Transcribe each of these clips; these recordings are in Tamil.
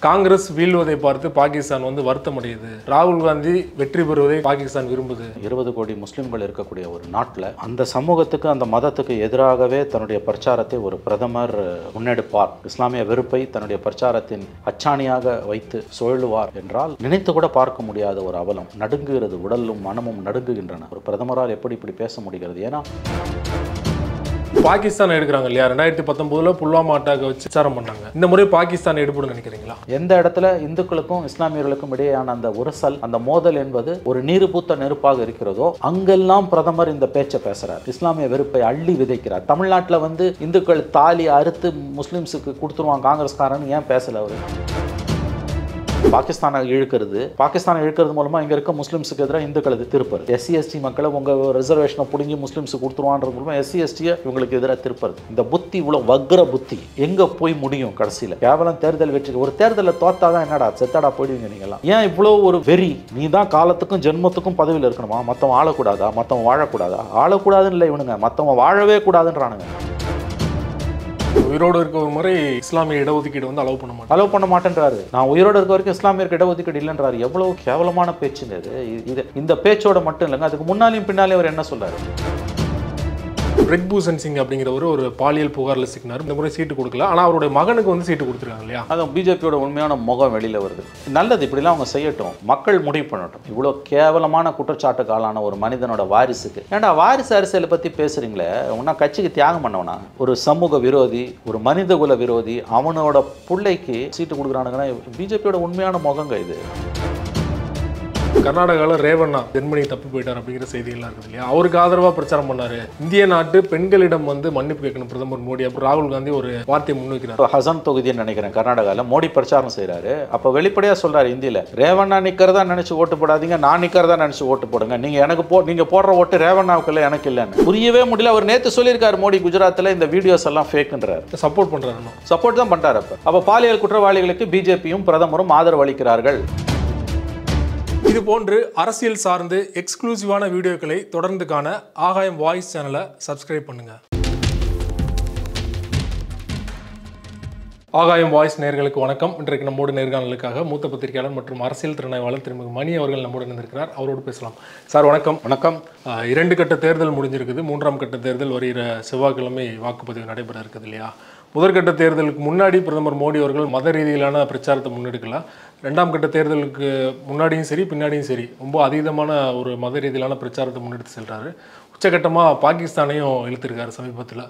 காங்கிரஸ் வீழ்வதை பார்த்து பாகிஸ்தான் வருத்தமடையுது. ராகுல் காந்தி வெற்றி பெறுவதை பாகிஸ்தான் விரும்புது. 20 கோடி முஸ்லிம்கள் இருக்கக்கூடிய ஒரு நாட்டில் அந்த சமூகத்துக்கு அந்த மதத்துக்கு எதிராகவே தன்னுடைய பிரச்சாரத்தை ஒரு பிரதமர் முன்னெடுப்பார், இஸ்லாமிய வெறுப்பை தன்னுடைய பிரச்சாரத்தின் அச்சாணியாக வைத்து சுழலுவார் என்றால் நினைத்து கூட பார்க்க முடியாத ஒரு அவலம். நடுங்குகிறது, உடலும் மனமும் நடுங்குகின்றன. ஒரு பிரதமரால் எப்படி இப்படி பேச முடிகிறது? ஏன்னா பாகிஸ்தான் எடுக்கிறாங்க இல்லையா, 2019 புல்வாமா அட்டாக் வச்சு விசாரம் பண்ணாங்க. இந்த முறை பாகிஸ்தான் எடுப்படும் நினைக்கிறீங்களா? எந்த இடத்துல இந்துக்களுக்கும் இஸ்லாமியர்களுக்கும் இடையேயான அந்த உரசல், அந்த மோதல் என்பது ஒரு நீரு பூத்த நெருப்பாக இருக்கிறதோ அங்கெல்லாம் பிரதமர் இந்த பேச்சை பேசுறார். இஸ்லாமிய வெறுப்பை அள்ளி விதைக்கிறார். தமிழ்நாட்டில் இந்துக்கள் தாலி அறுத்து முஸ்லிம்ஸுக்கு கொடுத்துருவாங்க காங்கிரஸ்காரன் ஏன் பேசல அவரு? பாகிஸ்தானை இழுக்கிறது மூலமா இங்க இருக்க முஸ்லிம்ஸுக்கு எதிராக இந்துக்களுக்கு திருப்பது, எஸ்சி எஸ்டி மக்களை உங்க ரிசர்வேஷனை புடுங்கி முஸ்லிம்ஸுக்கு கொடுத்துருவான்றது மூலமா எஸ்சி எஸ்டியை இவங்களுக்கு எதிராக திருப்பது. இந்த புத்தி இவ்வளவு வக்ர புத்தி எங்க போய் முடியும்? கடைசியில கேவலம் தேர்தல் வெற்றி. ஒரு தேர்தலில் தோத்தாதான் என்னடா செத்தாடா போயிடுவீங்க நீங்களாம். ஏன் இவ்வளவு ஒரு வெறி? நீ தான் காலத்துக்கும் ஜென்மத்துக்கும் பதவியில் இருக்கணுமா? மத்தவன் ஆளக்கூடாதா? மத்தவன் வாழக்கூடாதா? ஆளக்கூடாதுன்னு இல்லை இவனுங்க, மத்தவன் வாழவே கூடாதுன்றானுங்க. உயிரோடு இருக்க ஒரு முறை இஸ்லாமிய இடஒதுக்கீடு அலோவ் பண்ண மாட்டேன்றாரு. நான் உயிரோடு இருக்க வரைக்கும் இஸ்லாமியருக்கு இடஒதுக்கீடு இல்லைன்றாரு. எவ்வளவு கேவலமான பேச்சுங்க இது. இந்த பேச்சோட மட்டும் இல்லைங்க, அதுக்கு முன்னாலையும் பின்னாலே அவர் என்ன சொல்றாரு? பிரிக்பூஷன் சிங் அப்படிங்கிறவர் ஒரு பாலியல் புகாரில் சிக்கினார். இந்த முறை சீட்டு கொடுக்கல, ஆனால் அவருடைய மகனுக்கு சீட்டு கொடுத்துருக்காங்க இல்லையா? அதுவும் பிஜேபியோட உண்மையான முகம் வெளியில் வருது. நல்லது, இப்படிலாம் அவங்க செய்யட்டும், மக்கள் முடிவு பண்ணட்டும். இவ்வளோ கேவலமான குற்றச்சாட்டுக்கு ஆளான ஒரு மனிதனோட வாரிசுக்கு ஏன்டா வாரிசு அரசியலை பற்றி பேசுறீங்களே? உன்னா கட்சிக்கு தியாகம் பண்ணவனா? ஒரு சமூக விரோதி, ஒரு மனித குல விரோதி, அவனோட பிள்ளைக்கு சீட்டு கொடுக்குறானுங்கன்னா பிஜேபியோட உண்மையான முகங்க இது. கர்நாடகாவில் ரேவண்ணா ஜெர்மனி தப்பி போயிட்டார் அப்படிங்கிற செய்திகள்லாம் இருக்குது இல்லையா? அவருக்கு ஆதரவாக பிரச்சாரம் பண்ணாரு. இந்திய நாட்டு பெண்களிடம் மன்னிப்பு கேட்கணும் பிரதமர் மோடி. அப்புறம் ராகுல் காந்தி ஒரு வார்த்தையை முன்வைக்கிறார். ஹசன் தொகுதின்னு நினைக்கிறேன் கர்நாடகாவில் மோடி பிரச்சாரம் செய்கிறாரு. அப்போ வெளிப்படையாக சொல்றாரு, இந்தியில் ரேவண்ணா நிற்கிறதா நினைச்சு ஓட்டு போடாதீங்க, நான் நிற்கிறதா நினைச்சு ஓட்டு போடுங்க. நீங்க போடுற ஓட்டு ரேவண்ணாவுக்கு இல்லை, எனக்கு இல்லைன்னு. புரியவே முடியல. அவர் நேற்று சொல்லியிருக்காரு மோடி குஜராத்தில் இந்த வீடியோஸ் எல்லாம் ஃபேக்ன்றார். சப்போர்ட் தான் பண்றாரு. அப்போ பாலியல் குற்றவாளிகளுக்கு பிஜேபியும் பிரதமரும் ஆதரவு அளிக்கிறார்கள். இது போன்று அரசியல் சார்ந்து எக்ஸ்க்ளூசிவான வீடியோக்களை தொடர்ந்து காண ஆகாயம் வாய்ஸ் சேனலை சப்ஸ்கிரைப் பண்ணுங்க. ஆகாயம் வாய்ஸ் நேயர்களுக்கு வணக்கம். இன்றைக்கு நம்மோடு நேர்காணலுக்காக மூத்த பத்திரிகையாளர் மற்றும் அரசியல் திறனாய்வாளர் திருமிகு மணி அவர்கள் நம்மோடு இருந்திருக்கிறார். அவரோடு பேசலாம். சார் வணக்கம். வணக்கம். 2 கட்ட தேர்தல் முடிஞ்சிருக்குது. 3ஆம் கட்ட தேர்தல் வருகிற செவ்வாய்க்கிழமை வாக்குப்பதிவு நடைபெற இருக்குது இல்லையா? முதற்கட்ட தேர்தலுக்கு முன்னாடி பிரதமர் மோடி அவர்கள் மத ரீதியிலான பிரச்சாரத்தை முன்னெடுக்கலாம். 2ஆம் கட்ட தேர்தலுக்கு முன்னாடியும் சரி பின்னாடியும் சரி ரொம்ப அதீதமான ஒரு மத ரீதியிலான பிரச்சாரத்தை முன்னெடுத்து செல்றாரு. உச்சகட்டமாக பாகிஸ்தானையும் இழுத்திருக்காரு சமீபத்தில்.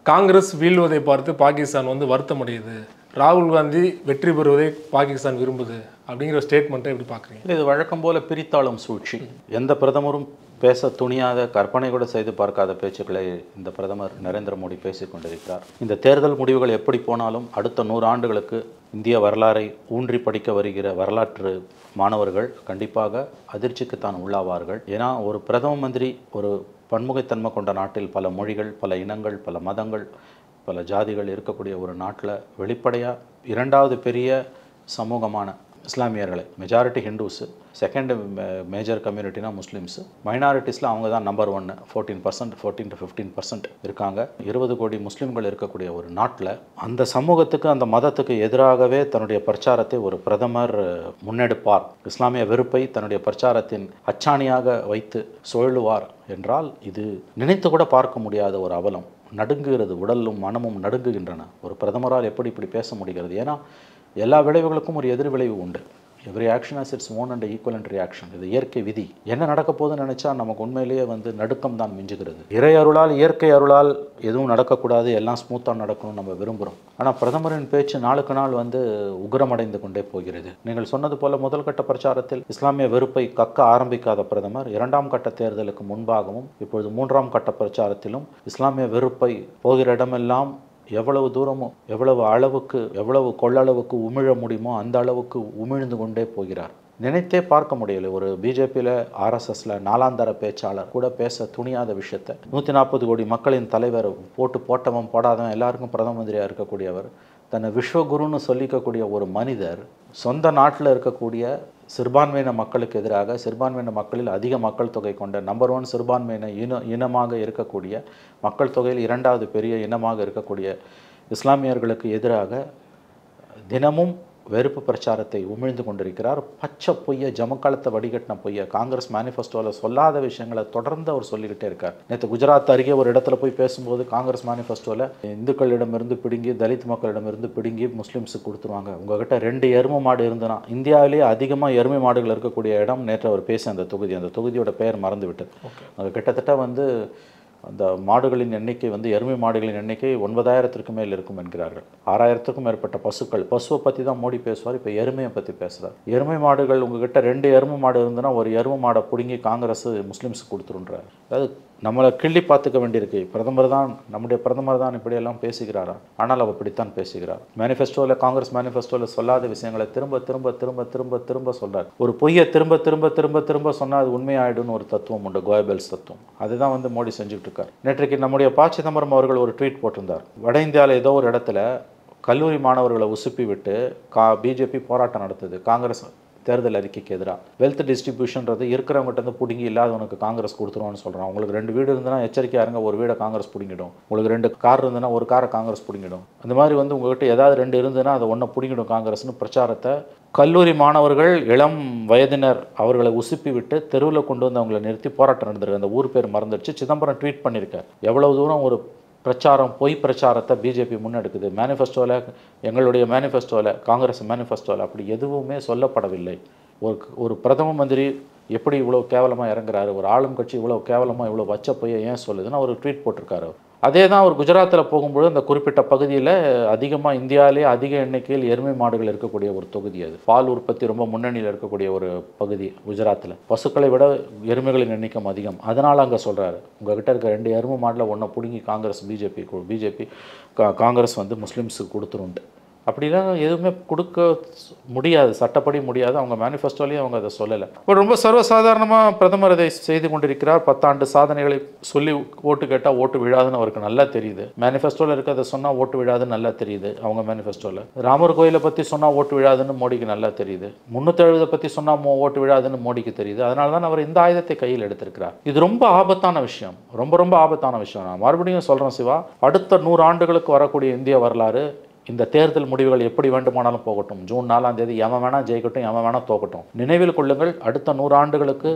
காங்கிரஸ் வீழ்வதை பார்த்து பாகிஸ்தான் வருத்தமடையுது. ராகுல் காந்தி வெற்றி பெறுவதை பாகிஸ்தான் விரும்புது அப்படிங்கிற ஸ்டேட்மெண்ட்டை எப்படி பார்க்குறீங்க? இது வழக்கம் போல பிரித்தாளும் சூழ்ச்சி. எந்த பிரதமரும் பேச துணியாத, கற்பனை கூட செய்து பார்க்காத பேச்சுக்களை இந்த பிரதமர் நரேந்திர மோடி பேசிக் கொண்டிருக்கிறார். இந்த தேர்தல் முடிவுகள் எப்படி போனாலும் அடுத்த 100 ஆண்டுகளுக்கு இந்திய வரலாறை ஊன்றி படிக்க வருகிற வரலாற்று மாணவர்கள் கண்டிப்பாக அதிர்ச்சிக்குத்தான் உள்ளாவார்கள். ஏன்னா ஒரு பிரதம மந்திரி ஒரு பன்முகத்தன்மை கொண்ட நாட்டில் பல மொழிகள், பல இனங்கள், பல மதங்கள், பல ஜாதிகள் இருக்கக்கூடிய ஒரு நாட்டில் வெளிப்படையாக 2வது பெரிய சமூகமான இஸ்லாமியர்களை, majority Hindus, second major கம்யூனிட்டினா Muslims, மைனாரிட்டிஸில் அவங்க தான் நம்பர் 1, 14% 14 to 15% இருக்காங்க. 20 கோடி முஸ்லீம்கள் இருக்கக்கூடிய ஒரு நாட்டில் அந்த சமூகத்துக்கு அந்த மதத்துக்கு எதிராகவே தன்னுடைய பிரச்சாரத்தை ஒரு பிரதமர் முன்னெடுப்பார், இஸ்லாமிய வெறுப்பை தன்னுடைய பிரச்சாரத்தின் அச்சாணியாக வைத்து சுழலுவார் என்றால் இது நினைத்து கூட பார்க்க முடியாத ஒரு அவலம். நடுங்குகிறது, உடலும் மனமும் நடுங்குகின்றன. ஒரு பிரதமரால் எப்படி இப்படி பேச முடிகிறது? ஏன்னா எல்லா விளைவுகளுக்கும் ஒரு எதிர் விளைவு உண்டு. Every action has its own and equivalent reaction. இது இயற்கை விதி. என்ன நடக்க போகுதுன்னு நினச்சா நமக்கு உண்மையிலேயே நடுக்கம் தான் மிஞ்சுகிறது. இறை அருளால், இயற்கை அருளால் எதுவும் நடக்கக்கூடாது, எல்லாம் ஸ்மூத்தாக நடக்கணும்னு நம்ம விரும்புகிறோம். ஆனால் பிரதமரின் பேச்சு நாளுக்கு நாள் உக்ரமடைந்து கொண்டே போகிறது. நீங்கள் சொன்னது போல முதல் கட்ட பிரச்சாரத்தில் இஸ்லாமிய வெறுப்பை கக்க ஆரம்பிக்காத பிரதமர் 2ஆம் கட்ட தேர்தலுக்கு முன்பாகவும் இப்பொழுது 3ஆம் கட்ட பிரச்சாரத்திலும் இஸ்லாமிய வெறுப்பை போகிற இடமெல்லாம் எவ்வளவு தூரமோ, எவ்வளவு கொள்ளளவுக்கு உமிழ முடியுமோ அந்த அளவுக்கு உமிழ்ந்து கொண்டே போகிறார். நினைத்தே பார்க்க முடியல. ஒரு பிஜேபியில் ஆர்எஸ்எஸ்ல 4ஆந்தர பேச்சாளர் கூட பேச துணியாத விஷயத்தை 140 கோடி மக்களின் தலைவர், போட்டவன் போடாதவன் எல்லாருக்கும் பிரதம மந்திரியாக இருக்கக்கூடியவர், தன்னை விஸ்வகுருன்னு சொல்லிக்கக்கூடிய ஒரு மனிதர் சொந்த நாட்டில் இருக்கக்கூடிய சிறுபான்மையின மக்களுக்கு எதிராக, சிறுபான்மையின மக்களில் அதிக மக்கள் தொகை கொண்ட நம்பர் 1 சிறுபான்மையின இனமாக இருக்கக்கூடிய, மக்கள் தொகையில் 2வது பெரிய இனமாக இருக்கக்கூடிய இஸ்லாமியர்களுக்கு எதிராக தினமும் வெறுப்பு பிரச்சாரத்தை உமிழ்ந்து கொண்டிருக்கிறார். பச்சை பொய்ய, ஜமக்காலத்தை வடிகட்டின பொய்ய, காங்கிரஸ் மேனிஃபெஸ்டோவில் சொல்லாத விஷயங்களை தொடர்ந்து அவர் சொல்லிக்கிட்டே இருக்கார். நேற்று குஜராத் அருகே ஒரு இடத்துல போய் பேசும்போது காங்கிரஸ் மேனிஃபெஸ்டோவில் இந்துக்களிடமிருந்து பிடுங்கி, தலித் மக்களிடமிருந்து பிடுங்கி முஸ்லீம்ஸுக்கு கொடுத்துருவாங்க. உங்ககிட்ட 2 எருமை மாடு இருந்தனா, இந்தியாவிலேயே அதிகமாக எருமை மாடுகள் இருக்கக்கூடிய இடம் நேற்று அவர் பேசிய அந்த தொகுதியோட பெயர் மறந்து விட்டது. அது கிட்டத்தட்ட வந்து அந்த மாடுகளின் எண்ணிக்கை வந்து எருமை மாடுகளின் எண்ணிக்கை 9,000க்கு மேல் இருக்கும் என்கிறார்கள். 6,000க்கும் மேற்பட்ட பசுக்கள். பசுவை பற்றி தான் மோடி பேசுவார், இப்போ எருமையை பற்றி பேசுகிறார். எருமை மாடுகள் உங்ககிட்ட 2 எருமை மாடு இருந்ததுன்னா ஒரு எருமை மாடை பிடுங்கி காங்கிரஸ் முஸ்லீம்ஸுக்கு கொடுத்துருன்றார். அதாவது நம்மளை கிள்ளி பார்த்துக்க வேண்டியிருக்கு. நம்முடைய பிரதமர் தான் இப்படியெல்லாம் பேசுகிறாரா? ஆனால் அவர் இப்படித்தான் பேசுகிறார். மேனிஃபெஸ்டோவில், காங்கிரஸ் மேனிஃபெஸ்டோவில் சொல்லாத விஷயங்களை திரும்ப திரும்ப திரும்ப திரும்ப திரும்ப சொல்கிறார். ஒரு பொய்யை திரும்ப திரும்ப திரும்ப திரும்ப சொன்னால் அது உண்மையாயிடுன்னு ஒரு தத்துவம் உண்டு, கோயபெல்ஸ் தத்துவம். அதுதான் வந்து மோடி செஞ்சுட்டு இருக்கார். நேற்றைக்கு நம்முடைய ப. சிதம்பரம் அவர்கள் ஒரு ட்வீட் போட்டிருந்தார். வட இந்தியாவில் ஏதோ ஒரு இடத்துல கல்லூரி மாணவர்களை உசுப்பி விட்டு பிஜேபி போராட்டம் நடத்துது காங்கிரஸ் தேர்தல் அறிக்கைக்கு எதிராக. வெல்த் டிஸ்ட்ரிபியூஷன்றது இருக்கிறவங்ககிட்ட இருந்து பிடுங்கி இல்லாதவனுக்கு காங்கிரஸ் கொடுத்துருவான்னு சொல்கிறான். உங்களுக்கு 2 வீடு இருந்ததுன்னா எச்சரிக்கையாக இருங்க, ஒரு வீடை காங்கிரஸ் பிடிங்கிடும். உங்களுக்கு 2 கார் இருந்ததுன்னா ஒரு காரை காங்கிரஸ் பிடிங்கிடும். அந்த மாதிரி வந்து உங்கள்கிட்ட ஏதாவது 2 இருந்ததுன்னா அதை ஒன்றை பிடிங்கிடும் காங்கிரஸ்னு பிரச்சாரத்தை கல்லூரி மாணவர்கள், இளம் வயதினர் அவர்களை உசுப்பி விட்டு தெருவில் கொண்டு வந்து அவங்களை நிறுத்தி போராட்டம் நடந்திருக்கு. அந்த ஊர் பேர் மறந்துடுச்சு. சிதம்பரம் ட்வீட் பண்ணியிருக்கார். எவ்வளவு தூரம் ஒரு பிரச்சாரம், பொய் பிரச்சாரத்தை பிஜேபி முன்னெடுக்குது. மேனிஃபெஸ்டோவில், எங்களுடைய மேனிஃபெஸ்டோவில், காங்கிரஸ் மேனிஃபெஸ்டோவில் அப்படி எதுவுமே சொல்லப்படவில்லை. ஒரு பிரதம மந்திரி எப்படி இவ்வளோ கேவலமாக இறங்குறாரு, ஒரு ஆளும் கட்சி இவ்வளோ கேவலமாக இவ்வளோ வச்ச பொய்யை ஏன் சொல்லுதுன்னு ஒரு ட்வீட் போட்டிருக்காரு. அதே தான் அவர் குஜராத்தில் போகும்போது அந்த குறிப்பிட்ட பகுதியில் அதிகமாக, இந்தியாவிலேயே அதிக எண்ணிக்கையில் எருமை மாடுகள் இருக்கக்கூடிய ஒரு தொகுதி அது. பால் உற்பத்தி ரொம்ப முன்னணியில் இருக்கக்கூடிய ஒரு பகுதி குஜராத்தில். பசுக்களை விட எருமைகளின் எண்ணிக்கை அதிகம். அதனால் அங்கே சொல்கிறாரு, உங்கள்கிட்ட இருக்க 2 எருமை மாடில் ஒன்றை பிடுங்கி காங்கிரஸ் வந்து முஸ்லீம்ஸுக்கு கொடுத்துருன்ட்டு. அப்படிலாம் எதுவுமே கொடுக்க முடியாது, சட்டப்படி முடியாது. அவங்க மேனிஃபெஸ்டோலையும் அவங்க அதை சொல்லலை. இப்போ ரொம்ப சர்வசாதாரணமாக பிரதமர் அதை செய்து கொண்டிருக்கிறார். 10 ஆண்டு சாதனைகளை சொல்லி ஓட்டு கேட்டால் ஓட்டு விழாதுன்னு அவருக்கு நல்லா தெரியுது. மேனிஃபெஸ்டோவில் இருக்கிறத சொன்னால் ஓட்டு விழாதுன்னு நல்லா தெரியுது அவங்க மேனிஃபெஸ்டோவில். ராமர் கோயிலை பற்றி சொன்னால் ஓட்டு விழாதுன்னு மோடிக்கு நல்லா தெரியுது. 370 பற்றி சொன்னால் ஓட்டு விழாதுன்னு மோடிக்கு தெரியுது. அதனால தான் அவர் இந்த ஆயுதத்தை கையில் எடுத்திருக்கிறார். இது ரொம்ப ஆபத்தான விஷயம், ரொம்ப ரொம்ப ஆபத்தான விஷயம். நான் மறுபடியும் சொல்கிறேன் சிவா, அடுத்த 100 ஆண்டுகளுக்கு வரக்கூடிய இந்திய வரலாறு, இந்த தேர்தல் முடிவுகள் எப்படி வேண்டுமானாலும் போகட்டும். ஜூன் 4ஆம் தேதி எவன் வேணால் ஜெயிக்கட்டும், எவன் வேணால் தோக்கட்டும். நினைவில் கொள்ளுங்கள், அடுத்த 100 ஆண்டுகளுக்கு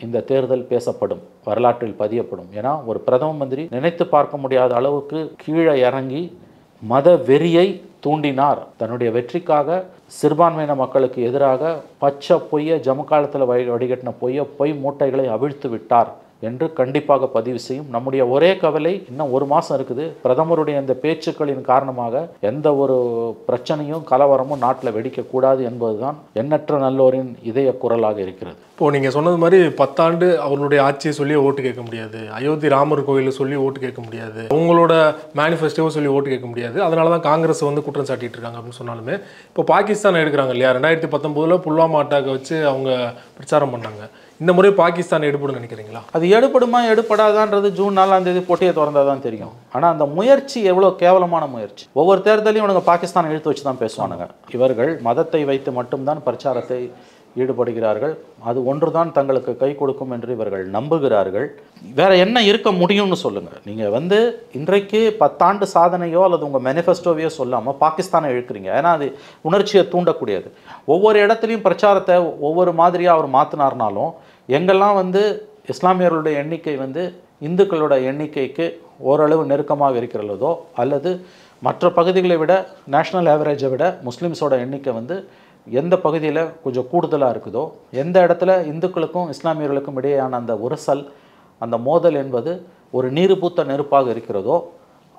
இந்த தேர்தல் பேசப்படும், வரலாற்றில் பதியப்படும். ஏன்னா ஒரு பிரதம மந்திரி நினைத்து பார்க்க முடியாத அளவுக்கு கீழே இறங்கி மத வெறியை தூண்டினார். தன்னுடைய வெற்றிக்காக சிறுபான்மையின மக்களுக்கு எதிராக பச்சை பொய்ய, ஜமக்காலத்தில் வடிகட்டின பொய் மூட்டைகளை அவிழ்த்து விட்டார் என்று கண்டிப்பாக பதிவு செய்யும். நம்முடைய ஒரே கவலை, இன்னும் 1 மாதம் இருக்குது. பிரதமருடைய இந்த பேச்சுக்களின் காரணமாக எந்த ஒரு பிரச்சனையும் கலவரமும் நாட்டில் வெடிக்கக்கூடாது என்பதுதான் எண்ணற்ற நல்லோரின் இதய குரலாக இருக்கிறது. இப்போது நீங்கள் சொன்னது மாதிரி 10 ஆண்டு அவர்களுடைய ஆட்சியை சொல்லி ஓட்டு கேட்க முடியாது, அயோத்தி ராமர் கோயிலில் சொல்லி ஓட்டு கேட்க முடியாது, அவங்களோட மேனிஃபெஸ்டோவை சொல்லி ஓட்டு கேட்க முடியாது. அதனால தான் காங்கிரஸ் வந்து குற்றம் சாட்டிட்டு இருக்காங்க அப்படின்னு சொன்னாலுமே, இப்போ பாகிஸ்தான் எடுக்கிறாங்க இல்லையா, 2019 புல்வாமா அட்டாக்கை வச்சு அவங்க பிரச்சாரம் பண்ணாங்க. இந்த முறை பாகிஸ்தான் எடுபடும் நினைக்கிறீங்களா? அது எடுபடுமா எடுபடாதான்றது ஜூன் 4ஆம் தேதி போட்டியை திறந்தால் தான் தெரியும். ஆனால் அந்த முயற்சி எவ்வளோ கேவலமான முயற்சி. ஒவ்வொரு தேர்தலையும் இவனுங்க பாகிஸ்தான் இழுத்து வச்சு தான் பேசுவானுங்க. இவர்கள் மதத்தை வைத்து மட்டும்தான் பிரச்சாரத்தை ஈடுபடுகிறார்கள். அது ஒன்றுதான் தங்களுக்கு கை கொடுக்கும் என்று இவர்கள் நம்புகிறார்கள். வேற என்ன இருக்க முடியும்னு சொல்லுங்கள். நீங்கள் வந்து இன்றைக்கு 10 ஆண்டு சாதனையோ அல்லது உங்கள் மேனிஃபெஸ்டோவையோ சொல்லாமல் பாகிஸ்தானை இழுக்கிறீங்க. ஏன்னா அது உணர்ச்சியை தூண்டக்கூடியது. ஒவ்வொரு இடத்துலையும் பிரச்சாரத்தை ஒவ்வொரு மாதிரியாக அவர் மாற்றினார்னாலும், எங்கெல்லாம் வந்து இஸ்லாமியர்களுடைய எண்ணிக்கை வந்து இந்துக்களோட எண்ணிக்கைக்கு ஓரளவு நெருக்கமாக இருக்கிறதோ, அல்லது மற்ற பகுதிகளை விட, நேஷ்னல் ஆவரேஜை விட முஸ்லீம்ஸோட எண்ணிக்கை வந்து எந்த பகுதியில் கொஞ்சம் கூடுதலாக இருக்குதோ, எந்த இடத்துல இந்துக்களுக்கும் இஸ்லாமியர்களுக்கும் இடையேயான அந்த உரசல், அந்த மோதல் என்பது ஒரு நீருபூத்த நெருப்பாக இருக்கிறதோ,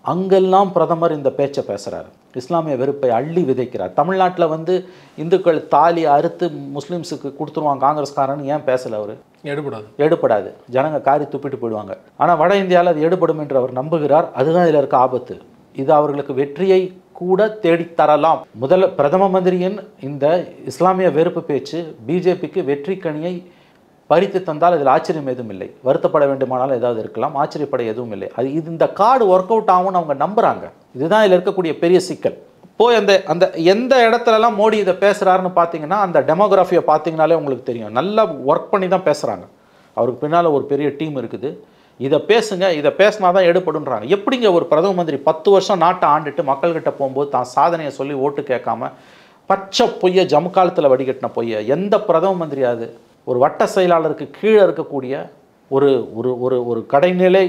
அங்கெல்லாம் பிரதமர் இந்த பேச்சை பேசுகிறார். இஸ்லாமிய வெறுப்பை அள்ளி விதைக்கிறார். தமிழ்நாட்டில் வந்து இந்துக்கள் தாலி அறுத்து முஸ்லீம்ஸுக்கு கொடுத்துருவாங்க காங்கிரஸ்காரன்னு ஏன் பேசலை அவர்? எடுபடாது. ஜனங்க காரி துப்பிட்டு போயிடுவாங்க. ஆனால் வட இந்தியாவில் அது எடுபடும் என்று அவர் நம்புகிறார். அதுதான் இதில் இருக்க ஆபத்து. இது அவர்களுக்கு வெற்றியை கூட தேடித்தரலாம். பிரதம மந்திரியின் இந்த இஸ்லாமிய வெறுப்பு பேச்சு பிஜேபிக்கு வெற்றி கனியை பறித்து தந்தால் அதில் ஆச்சரியம் எதுவும் இல்லை. வருத்தப்பட வேண்டுமானாலும் ஏதாவது இருக்கலாம், ஆச்சரியப்பட எதுவும் இல்லை. இந்த கார்டு ஒர்க் அவுட் ஆகும்னு அவங்க நம்புகிறாங்க. இதுதான் இதில் இருக்கக்கூடிய பெரிய சிக்கல். போய் அந்த எந்த இடத்துலலாம் மோடி இதை பேசுகிறாருன்னு பார்த்தீங்கன்னா, அந்த டெமோகிராஃபியை பார்த்தீங்கனாலே உங்களுக்கு தெரியும். நல்லா ஒர்க் பண்ணி தான் பேசுகிறாங்க. அவருக்கு பின்னால் ஒரு பெரிய டீம் இருக்குது. இதை பேசுங்க, இதை பேசினா தான் எடுபடுன்றாங்க. எப்படிங்க ஒரு பிரதம மந்திரி 10 வருஷம் நாட்டை ஆண்டுட்டு மக்கள்கிட்ட போகும்போது தான் சாதனையை சொல்லி ஓட்டு கேட்காம பச்சை பொய்யை ஜமுக்காலத்தில் வடிகட்டின பொய்யை எந்த பிரதம மந்திரியாவது ஒரு வட்ட செயலாளருக்கு கீழே இருக்கக்கூடிய ஒரு ஒரு ஒரு ஒரு கடைநிலை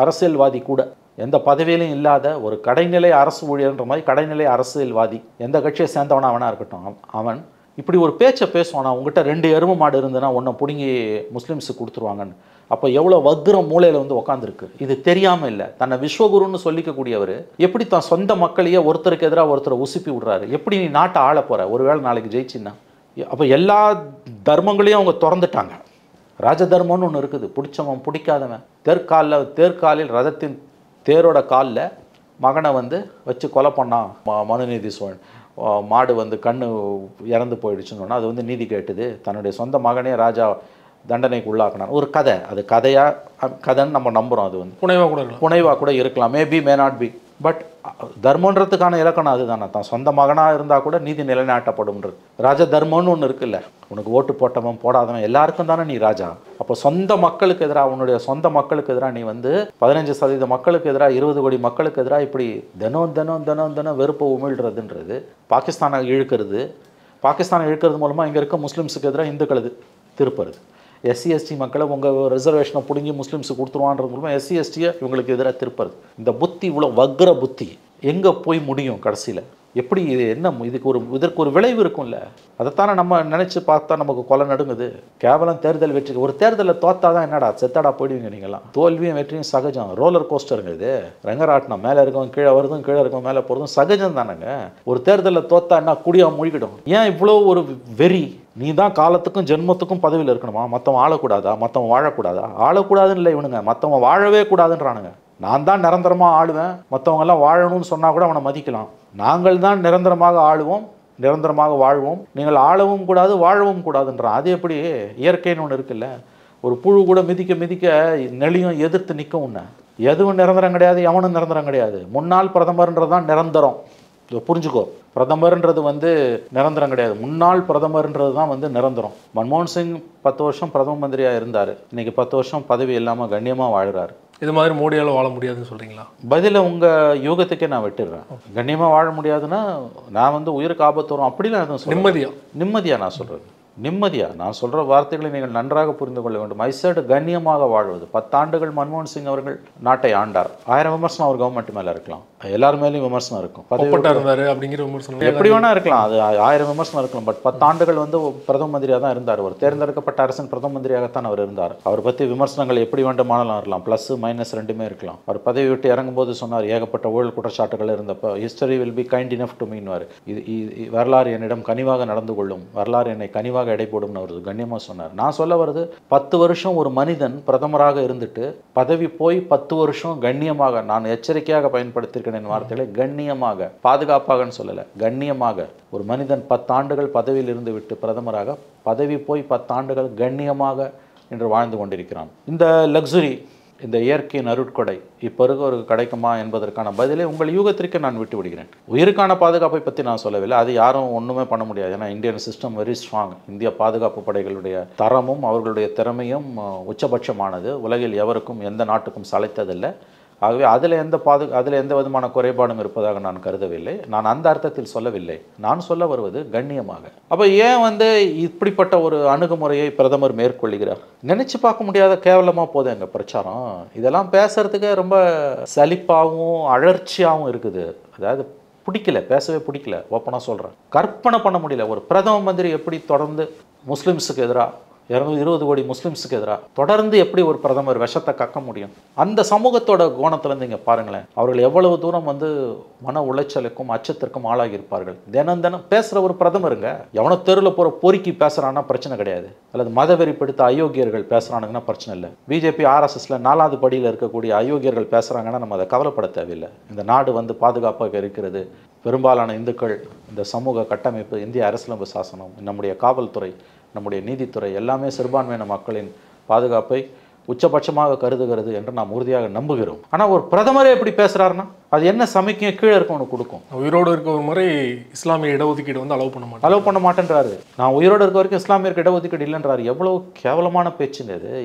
அரசியல்வாதி கூட எந்த பதவியிலும் இல்லாத ஒரு கடைநிலை அரசு ஊழியர்ன்ற மாதிரி கடைநிலை அரசியல்வாதி எந்த கட்சியை சேர்ந்தவனா அவனாக இருக்கட்டும் அவன் இப்படி ஒரு பேச்சை பேசுவானா உங்ககிட்ட 2 எருமை மாடு இருந்துன்னா ஒன்றை பிடுங்கி முஸ்லீம்ஸுக்கு கொடுத்துருவாங்கன்னு. அப்போ எவ்வளோ வக்ர மூலையில் வந்து உட்காந்துருக்கு. இது தெரியாமல் இல்லை. தன்னை விஸ்வகுருன்னு சொல்லிக்கக்கூடியவர் எப்படி தான் சொந்த மக்களையே ஒருத்தருக்கு எதிராக ஒருத்தரை உசுப்பி விடுறாரு. எப்படி நீ நாட்டை ஆள போகிற ஒருவேளை நாளைக்கு ஜெயிச்சின்னா? அப்போ எல்லா தர்மங்களையும் அவங்க திறந்துட்டாங்க. ராஜதர்மம்னு ஒன்று இருக்குது. பிடிச்சவன் பிடிக்காதவன் தேர்காலில் ரதத்தின் தேரோட காலில் மகனை வந்து வச்சு கொலை பண்ணான் மனுநீதி சோழன். மாடு வந்து கண்ணு இறந்து போயிடுச்சுன்னு அது வந்து நீதி கேட்டுது. தன்னுடைய சொந்த மகனே ராஜா தண்டனைக்கு உள்ளாக்கினான். ஒரு கதை. அது கதைன்னு நம்ம நம்புகிறோம். அது வந்து புனைவாக கூட இருக்கலாம். Maybe may not be. But தர்மன்றதுக்கான இலக்கணம் அதுதானே. தான் சொந்த மகனாக இருந்தால் கூட நீதி நிலைநாட்டப்படும்ன்றது. ராஜ தர்மம்னு ஒன்று இருக்குல்ல. உனக்கு ஓட்டு போட்டவன் போடாதவன் எல்லாருக்கும் தானே நீ ராஜா. அப்போ சொந்த மக்களுக்கு எதிராக உன்னுடைய சொந்த மக்களுக்கு எதிராக நீ வந்து 15% மக்களுக்கு எதிராக 20 கோடி மக்களுக்கு எதிராக இப்படி தினம் வெறுப்பை உமிழ்றதுன்றது பாகிஸ்தானை இழுக்கிறது. பாகிஸ்தானை இழுக்கிறது மூலமாக இங்கே இருக்க முஸ்லீம்ஸுக்கு எதிராக இந்துக்களது திருப்புறது. SC/ST மக்களை உங்கள் ரிசர்வேஷனை பிடுங்கி முஸ்லீம்ஸுக்கு கொடுத்துருவான்றது மூலமாக SC/STயை இவங்களுக்கு எதிராக திருப்புறது. இந்த புத்தி இவ்வளோ வக்ர புத்தி எங்கே போய் முடியும் கடைசியில்? எப்படி இது என்ன இதற்கு ஒரு விளைவு இருக்கும்ல. அதைத்தானே நம்ம நினச்சி பார்த்தா நமக்கு கொலை நடுங்குது. கேவலம் தேர்தல் வெற்றி. ஒரு தேர்தலில் தோத்தாதான் என்னடா செத்தாடா போயிடுவீங்க நீங்களாம். தோல்வியும் வெற்றியும் சகஜம். ரோலர் கோஸ்டருங்க இது. ரங்கராட்டினம். மேலே இருக்கவங்க கீழே வருதும் கீழே இருக்கவங்க மேலே போகிறதும் சகஜம் தானேங்க. ஒரு தேர்தலில் தோத்தா என்ன குடியாக மூழ்கிடும். ஏன் இவ்வளோ ஒரு வெறி? நீ தான் காலத்துக்கும் ஜென்மத்துக்கும் பதவியில் இருக்கணுமா? மற்றவன் ஆளக்கூடாதா? மற்றவன் வாழக்கூடாதா? ஆளக்கூடாதுன்னு இல்லை இவனுங்க. மற்றவன் வாழவே கூடாதுன்றானுங்க. நான் தான் நிரந்தரமாக ஆளுவேன், மற்றவங்கெல்லாம் வாழணும்னு சொன்னால் கூட அவனை மதிக்கலாம். நாங்கள் தான் நிரந்தரமாக ஆளுவோம், நிரந்தரமாக வாழ்வோம், நீங்கள் ஆளவும் கூடாது வாழவும் கூடாதுன்றான். அது எப்படி? இயற்கைன்னு ஒன்று இருக்குல்ல. ஒரு புழு கூட மிதிக்க நெளியும் எதிர்த்து நிற்கும். உன்னை எதுவும் நிரந்தரம் கிடையாது, எவனும் நிரந்தரம் கிடையாது. முன்னாள் பிரதமர்ன்றது தான் நிரந்தரம். புரிஞ்சுக்கோ. பிரதமர்ன்றது வந்து நிரந்தரம் கிடையாது. முன்னாள் பிரதமர்ன்றது தான் வந்து நிரந்தரம். மன்மோகன் சிங் 10 வருஷம் பிரதம மந்திரியாக இருந்தார். இன்றைக்கி 10 வருஷம் பதவி இல்லாமல் கண்ணியமாக வாழ்கிறார். இது மாதிரி மோடியால் வாழ முடியாதுன்னு சொல்கிறீங்களா? பதில உங்கள் யூகத்துக்கே நான் விட்டுடுறேன். கண்ணியமாக வாழ முடியாதுன்னா நான் வந்து உயிருக்கு ஆபத்து வரும் அப்படிலாம் எதுவும் சொல்ல. நிம்மதியாக நான் சொல்கிறது. நிம்மதியாக நான் சொல்கிற வார்த்தைகளை நீங்கள் நன்றாக புரிந்து கொள்ள வேண்டும். ஐசட் கண்ணியமாக வாழ்வது. 10 ஆண்டுகள் மன்மோகன் சிங் அவர்கள் நாட்டை ஆண்டார். 1000 விமர்சனம் அவர் கவர்மெண்ட் மேலே இருக்கலாம். எல்லார் மேலேயும் விமர்சனம் இருக்கும். அப்படிங்கிற விமர்சனம் எப்படி வேணா இருக்கலாம். அது 1000 விமர்சனம் இருக்கலாம். பட் 10 ஆண்டுகள் வந்து பிரதம மந்திரியாக தான் இருந்தார். அவர் தேர்ந்தெடுக்கப்பட்ட அரசின் பிரதம மந்திரியாகத்தான் அவர் இருந்தார். அவர் பற்றி விமர்சனங்கள் எப்படி வேண்டுமானாலும் இருக்கலாம். ப்ளஸ் மைனஸ் ரெண்டுமே இருக்கலாம். அவர் பதவி விட்டு இறங்கும்போது சொன்னார் ஏகப்பட்ட ஊழல் குற்றச்சாட்டுகள் இருந்தப்போ history will be kind enough to மீன்வார். இது வரலாறு என்னிடம் கனிவாக நடந்து கொள்ளும், வரலாறு என்னை கனிவாக எடை போடும்னு அவர் கண்ணியமாக சொன்னார். நான் சொல்ல வருது 10 வருஷம் ஒரு மனிதன் பிரதமராக இருந்துட்டு பதவி போய் 10 வருஷம் கண்ணியமாக, நான் எச்சரிக்கையாக பயன்படுத்தியிருக்கேன் வார்த்தைகளை, கண்ணியமாக, பாதுகாப்பாகன்னு சொல்லலை, கண்ணியமாக ஒரு மனிதன் 10 ஆண்டுகள் பதவியில் இருந்து விட்டு பிரதமராக பதவி போய் 10 ஆண்டுகள் கண்ணியமாக என்று வாழ்ந்து கொண்டிருக்கிறான். இந்த லக்ஸுரி, இந்த இயற்கையின் அருட்கொடை இப்போ இருக்க ஒரு கிடைக்குமா என்பதற்கான பதிலை உங்கள் யூகத்திற்கு நான் விட்டு விடுகிறேன். உயிருக்கான பாதுகாப்பை பற்றி நான் சொல்லவில்லை. அது யாரும் ஒன்றுமே பண்ண முடியாது. ஏன்னா இந்தியன் சிஸ்டம் வெரி ஸ்ட்ராங். இந்திய பாதுகாப்பு படைகளுடைய தரமும் அவர்களுடைய திறமையும் உச்சபட்சமானது. உலகில் எவருக்கும் எந்த நாட்டுக்கும் சளைத்ததில்லை. ஆகவே அதில் எந்த விதமான குறைபாடும் இருப்பதாக நான் கருதவில்லை. நான் அந்த அர்த்தத்தில் சொல்லவில்லை. நான் சொல்ல வருவது கண்ணியமாக. அப்போ ஏன் வந்து இப்படிப்பட்ட ஒரு அணுகுமுறையை பிரதமர் மேற்கொள்கிறார்? நினைச்சு பார்க்க முடியாத கேவலமாக போதும் எங்கள் பிரச்சாரம். இதெல்லாம் பேசுறதுக்கே ரொம்ப சலிப்பாகவும் அழற்சியாகவும் இருக்குது. அதாவது பிடிக்கல, பேசவே பிடிக்கல. ஓப்பனாக சொல்கிறேன். கற்பனை பண்ண முடியல. ஒரு பிரதம மந்திரி எப்படி தொடர்ந்து முஸ்லிம்ஸுக்கு எதிராக 220 கோடி முஸ்லிம்ஸுக்கு எதிராக தொடர்ந்து எப்படி ஒரு பிரதமர் விஷத்தை கக்க முடியும்? அந்த சமூகத்தோட கோணத்திலேருந்து இங்கே பாருங்களேன். அவர்கள் எவ்வளவு தூரம் வந்து மன உளைச்சலுக்கும் அச்சத்திற்கும் ஆளாகி இருப்பார்கள். தினம் பேசுகிற ஒரு பிரதமருங்க. எவனோ தெருவில் போகிற பொறுக்கி பேசுகிறான்னா பிரச்சனை கிடையாது. அல்லது மதவெறி பிடித்த அயோக்கியர்கள் பேசுகிறானுங்கன்னா பிரச்சனை இல்லை. பிஜேபி RSSல 4வது படியில் இருக்கக்கூடிய அயோக்கியர்கள் பேசுகிறாங்கன்னா நம்ம அதை கவலைப்பட தேவையில்லை. இந்த நாடு வந்து பாதுகாப்பாக இருக்கிறது. பெரும்பாலான இந்துக்கள், இந்த சமூக கட்டமைப்பு, இந்திய அரசியலமைப்பு சாசனம், நம்முடைய காவல்துறை, நம்முடைய நீதித்துறை எல்லாமே சிறுபான்மையின மக்களின் பாதுகாப்பை உச்சபட்சமாக கருதுகிறது என்று நாம் உறுதியாக நம்புகிறோம். ஆனால் ஒரு பிரதமரே எப்படி பேசுகிறாருன்னா அது என்ன சமைக்கும் கீழே இருக்கவனு கொடுக்கும். உயிரோடு இருக்க ஒரு முறை இஸ்லாமிய இடஒதுக்கீடு வந்து அலோவ் பண்ண மாட்டேன்றாரு. நான் உயிரோடு இருக்க வரைக்கும் இஸ்லாமியருக்கு இடஒதுக்கீடு இல்லைன்றாரு. எவ்வளோ கேவலமான பேச்சுங்க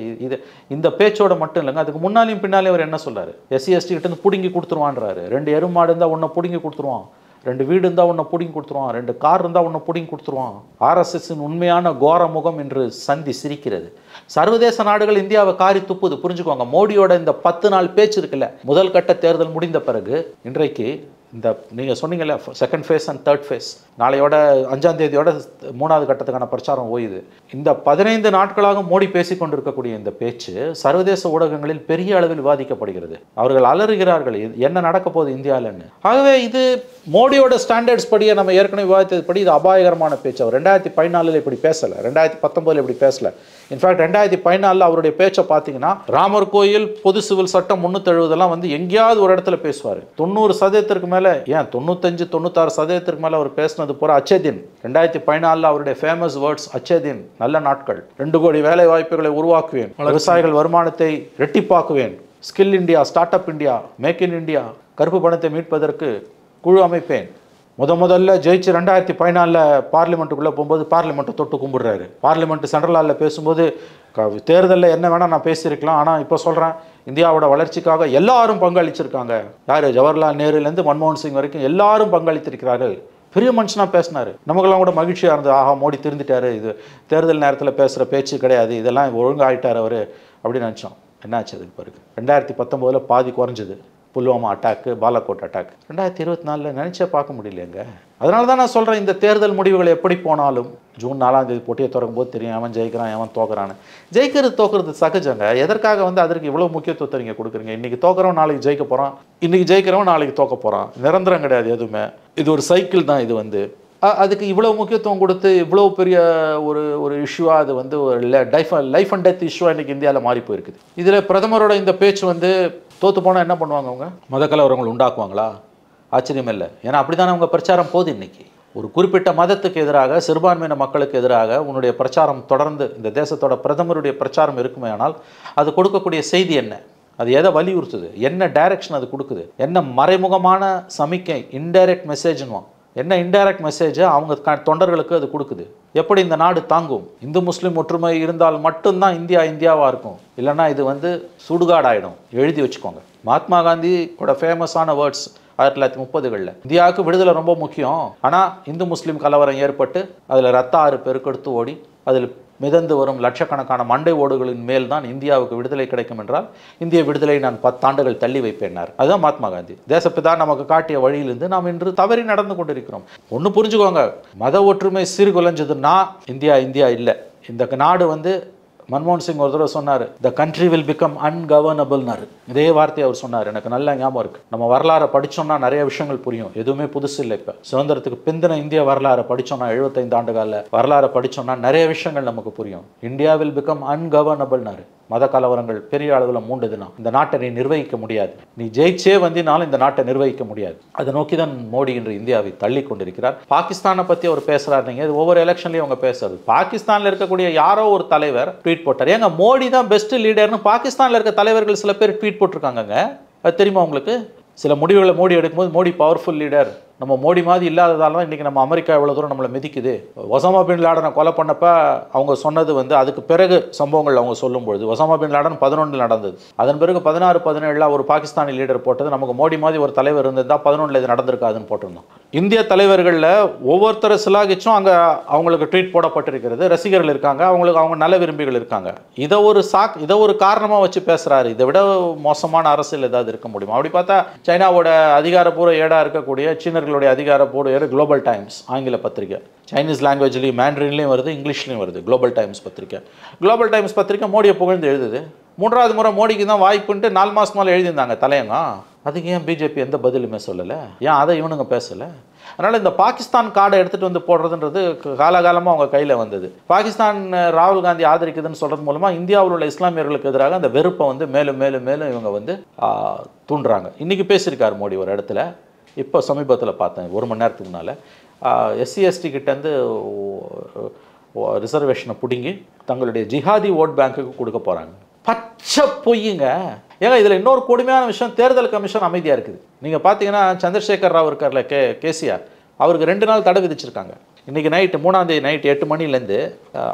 இது. இந்த பேச்சோட மட்டும் இல்லைங்க, அதுக்கு முன்னாலையும் பின்னாலே அவர் என்ன சொல்றாரு? SC/ST கிட்ட இருந்து பிடுங்கி கொடுத்துருவான்றாரு. 2 எருமாடு இருந்தால் ஒன்றை பிடுங்கி கொடுத்துருவான். 2 வீடு இருந்தால் உன்னை பிடிங்கி கொடுத்துருவான், 2 கார் இருந்தால் உன்னை பிடிங்கி கொடுத்துருவான். ஆர்எஸ்எஸ்ஸின் உண்மையான கோர முகம் என்று சந்தி சிரிக்கிறது. சர்வதேச நாடுகள் இந்தியாவை காரி துப்புது. புரிஞ்சுக்கோங்க, மோடியோட இந்த 10 நாள் பேச்சு இருக்குல்ல, முதல் கட்ட தேர்தல் முடிந்த பிறகு இன்றைக்கு இந்த நீங்கள் சொன்னீங்கல்ல second phase and third phase, நாளையோட 5ஆம் தேதியோட 3வது கட்டத்துக்கான பிரச்சாரம் ஓயுது. இந்த 15 நாட்களாக மோடி பேசிக்கொண்டிருக்கக்கூடிய இந்த பேச்சு சர்வதேச ஊடகங்களில் பெரிய அளவில் விவாதிக்கப்படுகிறது. அவர்கள் அலறுகிறார்கள் என்ன நடக்க போகுது இந்தியாவில்னு. ஆகவே இது மோடியோட ஸ்டாண்டர்ட்ஸ் படியே நம்ம ஏற்கனவே விவாதித்தது படி இது அபாயகரமான பேச்சு. அவர் 2014 இப்படி பேசலை, 2019 இப்படி பேசலை. இன்ஃபேக்ட் 2014 அவருடைய பேச்சை பார்த்தீங்கன்னா ராமர் கோயில் பொது சிவில் சட்டம் 370 வந்து எங்கேயாவது ஒரு இடத்துல பேசுவார். 90% மேலே, ஏன் 95-96% மேலே அவர் பேசினது பூரா அச்சேதின். 2014 அவருடைய ஃபேமஸ் வேர்ட்ஸ் அச்சேதின், நல்ல நாட்கள், 2 கோடி வேலை வாய்ப்புகளை உருவாக்குவேன், விவசாயிகள் வருமானத்தை ரெட்டிப்பாக்குவேன், skill India, start up India, make in India, கருப்பு பணத்தை மீட்பதற்கு குழு அமைப்பேன். முதல்ல ஜெயிச்சு 2014 பார்லிமெண்ட்டுக்குள்ளே போகும்போது பார்லிமெண்ட்டை தொட்டு கும்பிடுறாரு. பார்லிமெண்ட் சென்ட்ரல் ஹாலில் பேசும்போது தேர்தலில் என்ன வேணால் நான் பேசியிருக்கலாம், ஆனால் இப்போ சொல்கிறேன் இந்தியாவோட வளர்ச்சிக்காக எல்லாரும் பங்களிச்சிருக்காங்க. யார், ஜவஹர்லால் நேருலேருந்து மன்மோகன் சிங் வரைக்கும் எல்லாரும் பங்களித்திருக்கிறார்கள். பெரிய மனுஷனாக பேசினார். நமக்கெல்லாம் கூட மகிழ்ச்சியாக இருந்தது, ஆஹா மோடி திருந்திட்டாரு, இது தேர்தல் நேரத்தில் பேசுகிற பேச்சு கிடையாது, இதெல்லாம் ஒழுங்காகிட்டார் அவர் அப்படின்னு நினச்சோம். என்ன ஆச்சு அதுக்கு பிறகு? 2019 பாதி குறைஞ்சது. Pulwama attack, Balakot attack. 2024 நினச்சே பார்க்க முடியலையங்க. அதனால தான் நான் சொல்கிறேன், இந்த தேர்தல் முடிவுகள் எப்படி போனாலும் ஜூன் 4ஆம் தேதி போட்டியை தொடங்கும் போது தெரியும் அவன் ஜெயிக்கிறான் அவன் தோக்குறான்னு. ஜெயிக்கிறது தோக்குறது சகஜங்க. எதற்காக வந்து அதற்கு இவ்வளோ முக்கியத்துவத்தை நீங்கள் கொடுக்குறீங்க? இன்றைக்கி தோக்குறவன் நாளைக்கு ஜெயிக்க போகிறான், இன்றைக்கி ஜெயிக்கிறவன் நாளைக்கு தோக்க போகிறான். நிரந்தரம் கிடையாது எதுவுமே. இது ஒரு சைக்கிள் தான். இது வந்து அதுக்கு இவ்வளோ முக்கியத்துவம் கொடுத்து இவ்வளோ பெரிய ஒரு இஷ்யூவாக அது வந்து ஒரு லைஃப் அண்ட் டெத் இஷ்யூவாக இன்றைக்கி இந்தியாவில் மாறி போயிருக்குது. இதில் பிரதமரோட இந்த பேச்சு வந்து தோற்று போனால் என்ன பண்ணுவாங்க? அவங்க மத கலவரங்கள் உண்டாக்குவாங்களா? ஆச்சரியம் இல்லை. ஏன்னா அப்படி தானே அவங்க பிரச்சாரம் போகுது. இன்றைக்கி ஒரு குறிப்பிட்ட மதத்துக்கு எதிராக, சிறுபான்மையின மக்களுக்கு எதிராக உன்னுடைய பிரச்சாரம் தொடர்ந்து இந்த தேசத்தோட பிரதமருடைய பிரச்சாரம் இருக்குமே ஆனால் அது கொடுக்கக்கூடிய செய்தி என்ன? அது எதை வலியுறுத்துது? என்ன டைரக்ஷன் அது கொடுக்குது? என்ன மறைமுகமான சமிக்கை, இன்டைரக்ட் மெசேஜ்னுவான், என்ன இன்டைரக்ட் மெசேஜை அவங்க தொண்டர்களுக்கு அது கொடுக்குது? எப்படி இந்த நாடு தாங்கும்? இந்து முஸ்லீம் ஒற்றுமை இருந்தால் மட்டும்தான் இந்தியா இந்தியாவாக இருக்கும், இல்லைன்னா இது வந்து சுடுகாடாயிடும். எழுதி வச்சுக்கோங்க. மகாத்மா காந்தியோட ஃபேமஸான வேர்ட்ஸ் 1930களில், இந்தியாவுக்கு விடுதலை ரொம்ப முக்கியம், ஆனால் இந்து முஸ்லீம் கலவரம் ஏற்பட்டு அதில் ரத்த ஆறு பெருக்கெடுத்து ஓடி அதில் மிதந்து வரும் லட்சக்கணக்கான மண்டை ஓடுகளின் மேல் தான் இந்தியாவுக்கு விடுதலை கிடைக்கும் என்றால் இந்திய விடுதலை நான் 10 ஆண்டுகள் தள்ளி வைப்பேனார். அதுதான் மகாத்மா காந்தி. தேசப்பிதா நமக்கு காட்டிய வழியிலிருந்து நாம் இன்று தவறி நடந்து கொண்டிருக்கிறோம். ஒன்று புரிஞ்சுக்கோங்க, மத ஒற்றுமை சீர்குலைஞ்சதுன்னா இந்தியா இல்லை. இந்த நாடு வந்து மன்மோகன் சிங் ஒரு தடவை சொன்னார், த கண்ட்ரி வில் பிகம் அன்கவர்னபிள்னாரு. இதே வார்த்தையை அவர் சொன்னார். எனக்கு நல்ல ஞாபகம் இருக்குது. நம்ம வரலாறை படித்தோம்னா நிறைய விஷயங்கள் புரியும். எதுவுமே புதுசு இல்லை. இப்போ சுதந்திரத்துக்கு பிந்தின இந்திய வரலாறை படித்தோம்னா 75 ஆண்டு கால வரலாறை படித்தோம்னா நிறைய விஷயங்கள் நமக்கு புரியும். இந்தியா வில் பிகம் அன்கவர்னபிள்னாரு. மத கலவரங்கள் பெரிய அளவில் மூண்டதுன்னா இந்த நாட்டை நீ நிர்வகிக்க முடியாது. நீ ஜெயிச்சே வந்தினாலும் இந்த நாட்டை நிர்வகிக்க முடியாது. அதை நோக்கி தான் மோடி இன்று இந்தியாவை தள்ளி கொண்டிருக்கிறார். பாகிஸ்தானை பற்றி அவர் பேசுகிறார். நீங்கள் ஒவ்வொரு எலெக்ஷன்லையும் அவங்க பேசுறது. பாகிஸ்தானில் இருக்கக்கூடிய யாரோ ஒரு தலைவர் ட்வீட் போட்டார், ஏங்க மோடி தான் பெஸ்ட் லீடர்னு பாகிஸ்தானில் இருக்க தலைவர்கள் சில பேர் ட்வீட் போட்டிருக்காங்க. அது தெரியுமா உங்களுக்கு? சில முடிவுகளை மோடி எடுக்கும்போது மோடி பவர்ஃபுல் லீடர், நம்ம மோடி மாதிரி இல்லாததால தான் இன்றைக்கி நம்ம அமெரிக்கா எவ்வளோ தூரம் நம்மளை மிதிக்குது. ஒசாமா பின் லாடனை கொலை பண்ணப்ப அவங்க சொன்னது வந்து அதுக்கு பிறகு சம்பவங்கள் அவங்க சொல்லும்பொழுது ஒசாமா பின் லாடன் 11 நடந்தது. அதன் பிறகு 16, 17 ஒரு பாகிஸ்தானி லீடர் போட்டது நமக்கு மோடி மாதிரி ஒரு தலைவர் இருந்ததுதான் 11 இது நடந்திருக்காதுன்னு போட்டிருந்தோம். இந்திய தலைவர்களில் ஒவ்வொருத்தரை சிலாகிச்சும் அங்கே அவங்களுக்கு ட்வீட் போடப்பட்டிருக்கிறது. ரசிகர்கள் இருக்காங்க, அவங்க நல்ல விரும்பிகள் இருக்காங்க. இதை ஒரு காரணமாக வச்சு பேசுகிறாரு. இதை விட மோசமான அரசியல் ஏதாவது இருக்க முடியுமா? அப்படி பார்த்தா சைனாவோட அதிகாரப்பூர்வ ஏடாக இருக்கக்கூடிய சீனர்களுடைய அதிகாரப்பூர்வ ஏடு குளோபல் டைம்ஸ் ஆங்கில பத்திரிகை, சைனீஸ் லாங்குவேஜ்லேயும் மேண்ட்ரின்லேயும் வருது, இங்கிலீஷ்லேயும் வருது. குளோபல் டைம்ஸ் பத்திரிக்கை. குளோபல் டைம்ஸ் பத்திரிக்கை மோடியை புகழ்ந்து எழுதுது. 3வது முறை மோடிக்கு தான் வாய்ப்புன்ட்டு 4 மாதம் மேலே எழுதியிருந்தாங்க தலையங்க. அதுக்கு ஏன் பிஜேபி எந்த பதிலுமே சொல்லலை? ஏன் அதை இவனுங்க பேசலை? அதனால் இந்த பாகிஸ்தான் கார்டை எடுத்துகிட்டு வந்து போடுறதுன்றது காலகாலமாக அவங்க கையில் வந்தது. பாகிஸ்தான் ராகுல் காந்தி ஆதரிக்குதுன்னு சொல்கிறது மூலமாக இந்தியாவில் உள்ள இஸ்லாமியர்களுக்கு எதிராக அந்த வெறுப்பை வந்து மேலும் மேலும் மேலும் இவங்க வந்து தூண்டுறாங்க. இன்றைக்கி பேசியிருக்கார் மோடி ஒரு இடத்துல. இப்போ சமீபத்தில் பார்த்தேன், 1 மணி நேரத்துக்கு முன்னால், SC/ST கிட்டேருந்து ரிசர்வேஷனை பிடுங்கி தங்களுடைய ஜிஹாதி ஓட் பேங்க்குக்கு கொடுக்க போகிறாங்க. பச்சை பொய்யுங்க. ஏங்க இதில் இன்னொரு கொடுமையான விஷயம், தேர்தல் கமிஷன் அமைதியாக இருக்குது. நீங்கள் பார்த்தீங்கன்னா சந்திரசேகர் ராவ் இருக்கார்ல, கேசிஆர், அவருக்கு 2 நாள் தடை விதிச்சிருக்காங்க. இன்றைக்கி நைட்டு 3ஆம் தேதி நைட்டு 8 மணிலேருந்து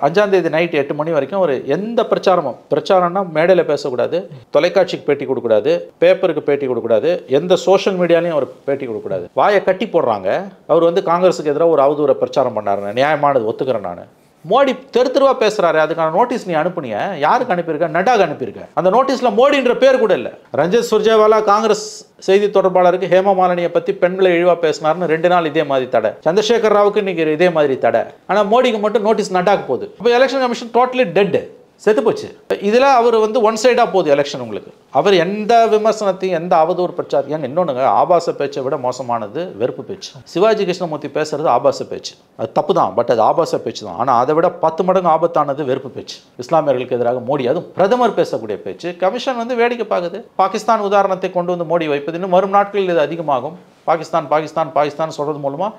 5ஆம் தேதி நைட்டு 8 மணி வரைக்கும் ஒரு எந்த பிரச்சாரம்னா மேடையில் பேசக்கூடாது, தொலைக்காட்சிக்கு பேட்டி கொடுக்கக்கூடாது, பேப்பருக்கு பேட்டி கொடுக்கக்கூடாது, எந்த சோஷியல் மீடியாலையும் அவர் பேட்டி கொடுக்கக்கூடாது. வாயை கட்டி போடுறாங்க. அவர் வந்து காங்கிரஸுக்கு எதிராக ஒரு அவதூற பிரச்சாரம் பண்ணாருன்னு, நியாயமானது ஒத்துக்கிறேன் நான். மோடி தெருவா பேசுறாரு, அதுக்கான நோட்டீஸ் நீ அனுப்புனிய, யாருக்கு அனுப்பியிருக்க? நட்டாக்கு அனுப்பியிருக்க. அந்த நோட்டீஸ்ல மோடின்ற பேர் கூட இல்லை. ரஞ்சித் சுர்ஜேவாலா காங்கிரஸ் செய்தி தொடர்பாளருக்கு ஹேமா மாலினியை பத்தி பெண்களை இழிவா பேசினார்னு 2 நாள் இதே மாதிரி தடை. சந்திரசேகர் ராவுக்கு இன்னைக்கு இதே மாதிரி தடை. ஆனா மோடிக்கு மட்டும் நோட்டீஸ் நட்டாக்கு போகுது. அப்போ எலெக்ஷன் கமிஷன் டோட்டலி டெட், செத்து போச்சு. இதில் அவர் வந்து ஒன் சைடாக போகுது எலெக்ஷன். உங்களுக்கு அவர் எந்த விமர்சனத்தையும் எந்த அவதூறு பிரச்சாரம் ஏங்க இன்னொன்றுங்க, ஆபாச பேச்சை விட மோசமானது வெறுப்பு பேச்சு. சிவாஜி கிருஷ்ணமூர்த்தி பேசுறது ஆபாச பேச்சு, அது தப்பு தான், பட் அது ஆபாச பேச்சு தான். ஆனால் அதை விட 10 மடங்கு ஆபத்தானது வெறுப்பு பேச்சு. இஸ்லாமியர்களுக்கு எதிராக மோடி, அதுவும் பிரதமர் பேசக்கூடிய பேச்சு. கமிஷன் வந்து வேடிக்கை பார்க்குது. பாகிஸ்தான் உதாரணத்தை கொண்டு வந்து மோடி வைப்பது, இன்னும் வரும் நாட்களில் இது அதிகமாகும். பாகிஸ்தான் பாகிஸ்தான் பாகிஸ்தான் சொல்கிறது மூலமாக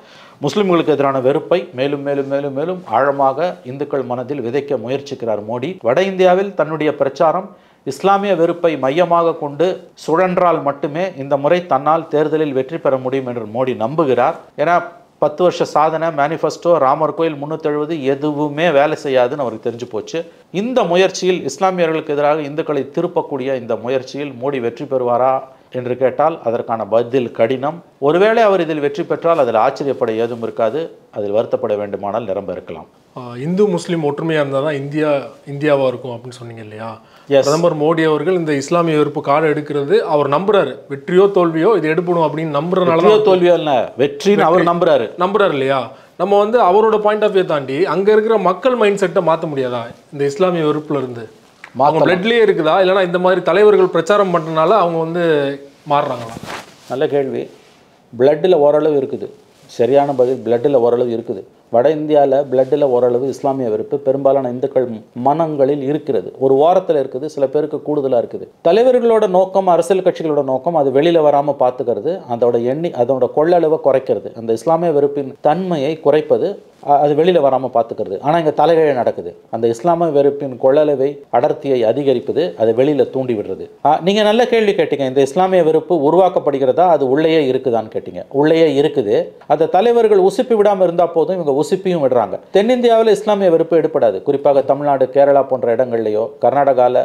முஸ்லிம்களுக்கு எதிரான வெறுப்பை மேலும் மேலும் மேலும் மேலும் ஆழமாக இந்துக்கள் மனதில் விதைக்க முயற்சிக்கிறார் மோடி. வட இந்தியாவில் தன்னுடைய பிரச்சாரம் இஸ்லாமிய வெறுப்பை மையமாக கொண்டு சுழன்றால் மட்டுமே இந்த முறை தன்னால் தேர்தலில் வெற்றி பெற முடியும் என்று மோடி நம்புகிறார். ஏன்னா 10 வருஷ சாதனை, மேனிஃபெஸ்டோ, ராமர் கோயில் 370 எதுவுமே வேலை செய்யாதுன்னு அவருக்கு தெரிஞ்சு போச்சு. இந்த முயற்சியில், இஸ்லாமியர்களுக்கு எதிராக இந்துக்களை திருப்பக்கூடிய இந்த முயற்சியில் மோடி வெற்றி பெறுவாரா என்று கேட்டால் அதற்கான பதில் கடினம். ஒருவேளை அவர் இதில் வெற்றி பெற்றால் அதில் ஆச்சரியப்பட ஏதும் இருக்காது, அதில் வருத்தப்பட வேண்டுமானால் நிரம்ப இருக்கலாம். இந்து முஸ்லீம் ஒற்றுமையாக இருந்தால் தான் இந்தியாவாக இருக்கும் அப்படின்னு சொன்னீங்க இல்லையா? பிரதமர் மோடி அவர்கள் இந்த இஸ்லாமிய வெறுப்பு கார்டு எடுக்கிறது அவர் நம்புறாரு. வெற்றியோ தோல்வியோ இது எடுப்படும் அப்படின்னு நம்புறதுனால, தோல்வியோ இல்லை வெற்றின்னு அவர் நம்புறாரு இல்லையா? நம்ம வந்து அவரோட பாயிண்ட் ஆஃப் வியூ தாண்டி அங்கே இருக்கிற மக்கள் மைண்ட் செட்டை மாற்ற முடியாதா? இந்த இஸ்லாமிய வெறுப்புல இருந்து அவங்க பிளட்லேயே இருக்குதா, இல்லைனா இந்த மாதிரி தலைவர்கள் பிரச்சாரம் பண்ணுறதுனால அவங்க வந்து மாறுறாங்களா? நல்ல கேள்வி. பிளட்டில் ஓரளவு இருக்குது, சரியான பதில். பிளட்டில் ஓரளவு இருக்குது. வட இந்தியாவில் பிளட்டில் ஓரளவு இஸ்லாமிய வெறுப்பு பெரும்பாலான இந்துக்கள் மனங்களில் இருக்கிறது. ஒரு வாரத்தில் இருக்குது, சில பேருக்கு கூடுதலாக இருக்குது. தலைவர்களோட நோக்கம், அரசியல் கட்சிகளோட நோக்கம் அது வெளியில் வராமல் பார்த்துக்கிறது, அதோட கொள்ளளவை குறைக்கிறது, அந்த இஸ்லாமிய வெறுப்பின் தன்மையை குறைப்பது, அது வெளியில் வராமல் பார்த்துக்கிறது. ஆனால் இங்கே தலைகீழ நடக்குது. அந்த இஸ்லாமிய வெறுப்பின் கொள்ளளவை, அடர்த்தியை அதிகரிப்பது, அதை வெளியில் தூண்டி விடுறது. நீங்கள் நல்ல கேள்வி கேட்டீங்க. இந்த இஸ்லாமிய வெறுப்பு உருவாக்கப்படுகிறதா, அது உள்ளேயே இருக்குதான்னு கேட்டீங்க. உள்ளேயே இருக்குது. அந்த தலைவர்கள் உசுப்பி விடாமல் இருந்தால் போதும், இவங்க உசுப்பியும் விடுறாங்க. தென்னிந்தியாவில் இஸ்லாமிய வெறுப்பு எடுப்படாது. குறிப்பாக தமிழ்நாடு, கேரளா போன்ற இடங்கள்லையோ, கர்நாடகாவில்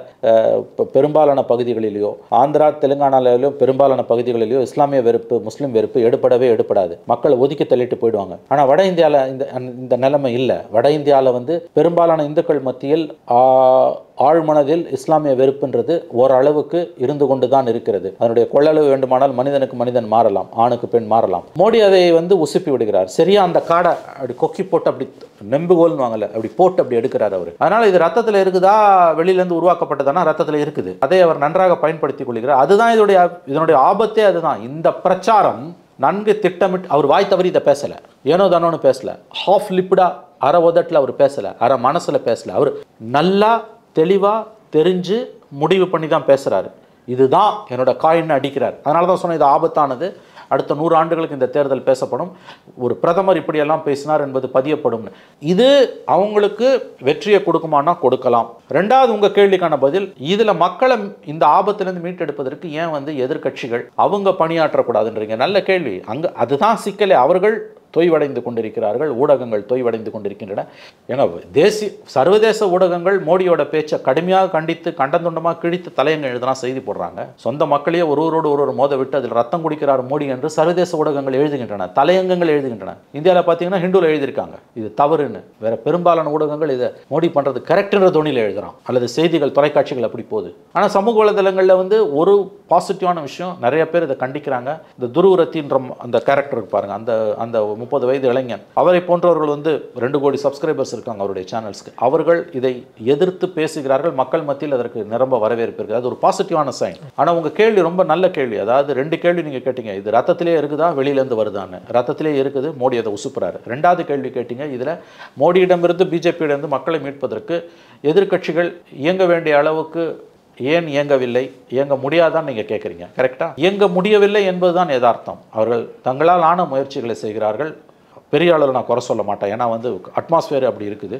பெரும்பாலான பகுதிகளிலேயோ, ஆந்திரா, தெலுங்கானாவிலும் பெரும்பாலான பகுதிகளிலேயோ இஸ்லாமிய வெறுப்பு, முஸ்லீம் வெறுப்பு எடுப்படாது. மக்கள் ஒதுக்கி தள்ளிட்டு போயிடுவாங்க. ஆனால் வட இந்தியாவில் இந்த நிலைமை இல்லை. வட இந்தியாவில் வந்து பெரும்பாலான இந்துக்கள் மத்தியில் ஆழ்மனதில் இஸ்லாமிய வெறுப்புன்றது ஓரளவுக்கு இருந்து கொண்டு தான் இருக்கிறது. அதனுடைய கொள்ளளவு வேண்டுமானால் மனிதனுக்கு மனிதன் மாறலாம், ஆணுக்கு பெண் மாறலாம். மோடி அதை வந்து உசுப்பி விடுகிறார். சரியா அந்த காடை அப்படி கொக்கி போட்டு, அப்படி நெம்புகோல்னு வாங்கல, அப்படி போட்டு அப்படி எடுக்கிறார் அவர். அதனால இது ரத்தத்தில் இருக்குதா, வெளியிலேருந்து உருவாக்கப்பட்டதானா? ரத்தத்தில் இருக்குது. அதை அவர் நன்றாக பயன்படுத்திக் கொள்கிறார். அதுதான் இதனுடைய ஆபத்தே. அதுதான் இந்த பிரச்சாரம் நன்கு திட்டமிட்டு. அவர் வாய் தவறி இதை பேசலை, ஏனோ தானோன்னு பேசல, ஹாஃப் லிப்டா, அரை உதட்டில் அவர் பேசலை, அரை மனசில் பேசலை. அவர் நல்லா தெளிவாக தெரிஞ்சு முடிவு பண்ணி தான் பேசுகிறாரு. இதுதான் என்னோட காயின்னு அடிக்கிறார். அதனால தான் சொன்னேன் இது ஆபத்தானது. அடுத்த 100 ஆண்டுகளுக்கு இந்த தேர்தல் பேசப்படும். ஒரு பிரதமர் இப்படியெல்லாம் பேசினார் என்பது பதியப்படும். இது அவங்களுக்கு வெற்றியை கொடுக்குமானா கொடுக்கலாம். ரெண்டாவது, உங்கள் கேள்விக்கான பதில், இதில் மக்களை இந்த ஆபத்திலிருந்து மீட்டெடுப்பதற்கு ஏன் வந்து எதிர்கட்சிகள் அவங்க பணியாற்றக்கூடாதுன்றீங்க? நல்ல கேள்வி. அதுதான் சிக்கலே. அவர்கள் தொய்வடைந்து கொண்டிருக்கிறார்கள், ஊடகங்கள் தொய்வடைந்து கொண்டிருக்கின்றன. ஏன்னா சர்வதேச ஊடகங்கள் மோடியோட பேச்சை கடுமையாக கண்டித்து கண்டந்துண்டமாக கிழித்து தலையங்க எழுதுனா செய்தி போடுறாங்க. சொந்த மக்களையே ஒருவரோடு ஒருவர் மோத விட்டு அதில் ரத்தம் குடிக்கிறார் மோடி என்று சர்வதேச ஊடகங்கள் எழுதுகின்றன, தலையங்கங்கள் எழுதுகின்றன. இந்தியாவில் பார்த்தீங்கன்னா ஹிந்துவில் எழுதியிருக்காங்க இது தவறுன்னு. வேற பெரும்பாலான ஊடகங்கள் இதை மோடி பண்ணுறது கரெக்டுன்ற தோணியில் எழுதுறான், அல்லது செய்திகள் தொலைக்காட்சிகள் அப்படி போகுது. ஆனால் சமூக வலைதளங்களில் வந்து ஒரு பாசிட்டிவான விஷயம், நிறைய பேர் இதை கண்டிக்கிறாங்க. இந்த துருவரத்தின்ற அந்த கேரக்டர் பாருங்க, அந்த 30 வயது இளைஞன், அவரை போன்றவர்கள் வந்து 2 கோடி சப்ஸ்கிரைபர்ஸ் இருக்காங்க அவருடைய சேனல்ஸ்க்கு. அவர்கள் இதை எதிர்த்து பேசுகிறார்கள். மக்கள் மத்தியில் அதற்கு நிரம்ப வரவேற்பு இருக்குது. அது ஒரு பாசிட்டிவான சைன். ஆனால் உங்கள் கேள்வி ரொம்ப நல்ல கேள்வி. அதாவது 2 கேள்வி நீங்கள் கேட்டீங்க. இது ரத்தத்திலே இருக்குதா, வெளியிலேருந்து வருதான்னு? ரத்தத்திலே இருக்குது, மோடி அதை உசுப்புறாரு. 2வது கேள்வி கேட்டீங்க, இதில் மோடியிடமிருந்து பிஜேபியிடமிருந்து மக்களை மீட்பதற்கு எதிர்க்கட்சிகள் இயங்க வேண்டிய அளவுக்கு ஏன் இயங்கவில்லை, இயங்க முடியாதான்னு நீங்கள் கேட்குறீங்க. கரெக்டாக இயங்க முடியவில்லை என்பதுதான் யதார்த்தம். அவர்கள் தங்களால் ஆன முயற்சிகளை செய்கிறார்கள். பெரிய அளவில் நான் குறை சொல்ல மாட்டேன், ஏன்னா வந்து அட்மாஸ்பியர் அப்படி இருக்குது.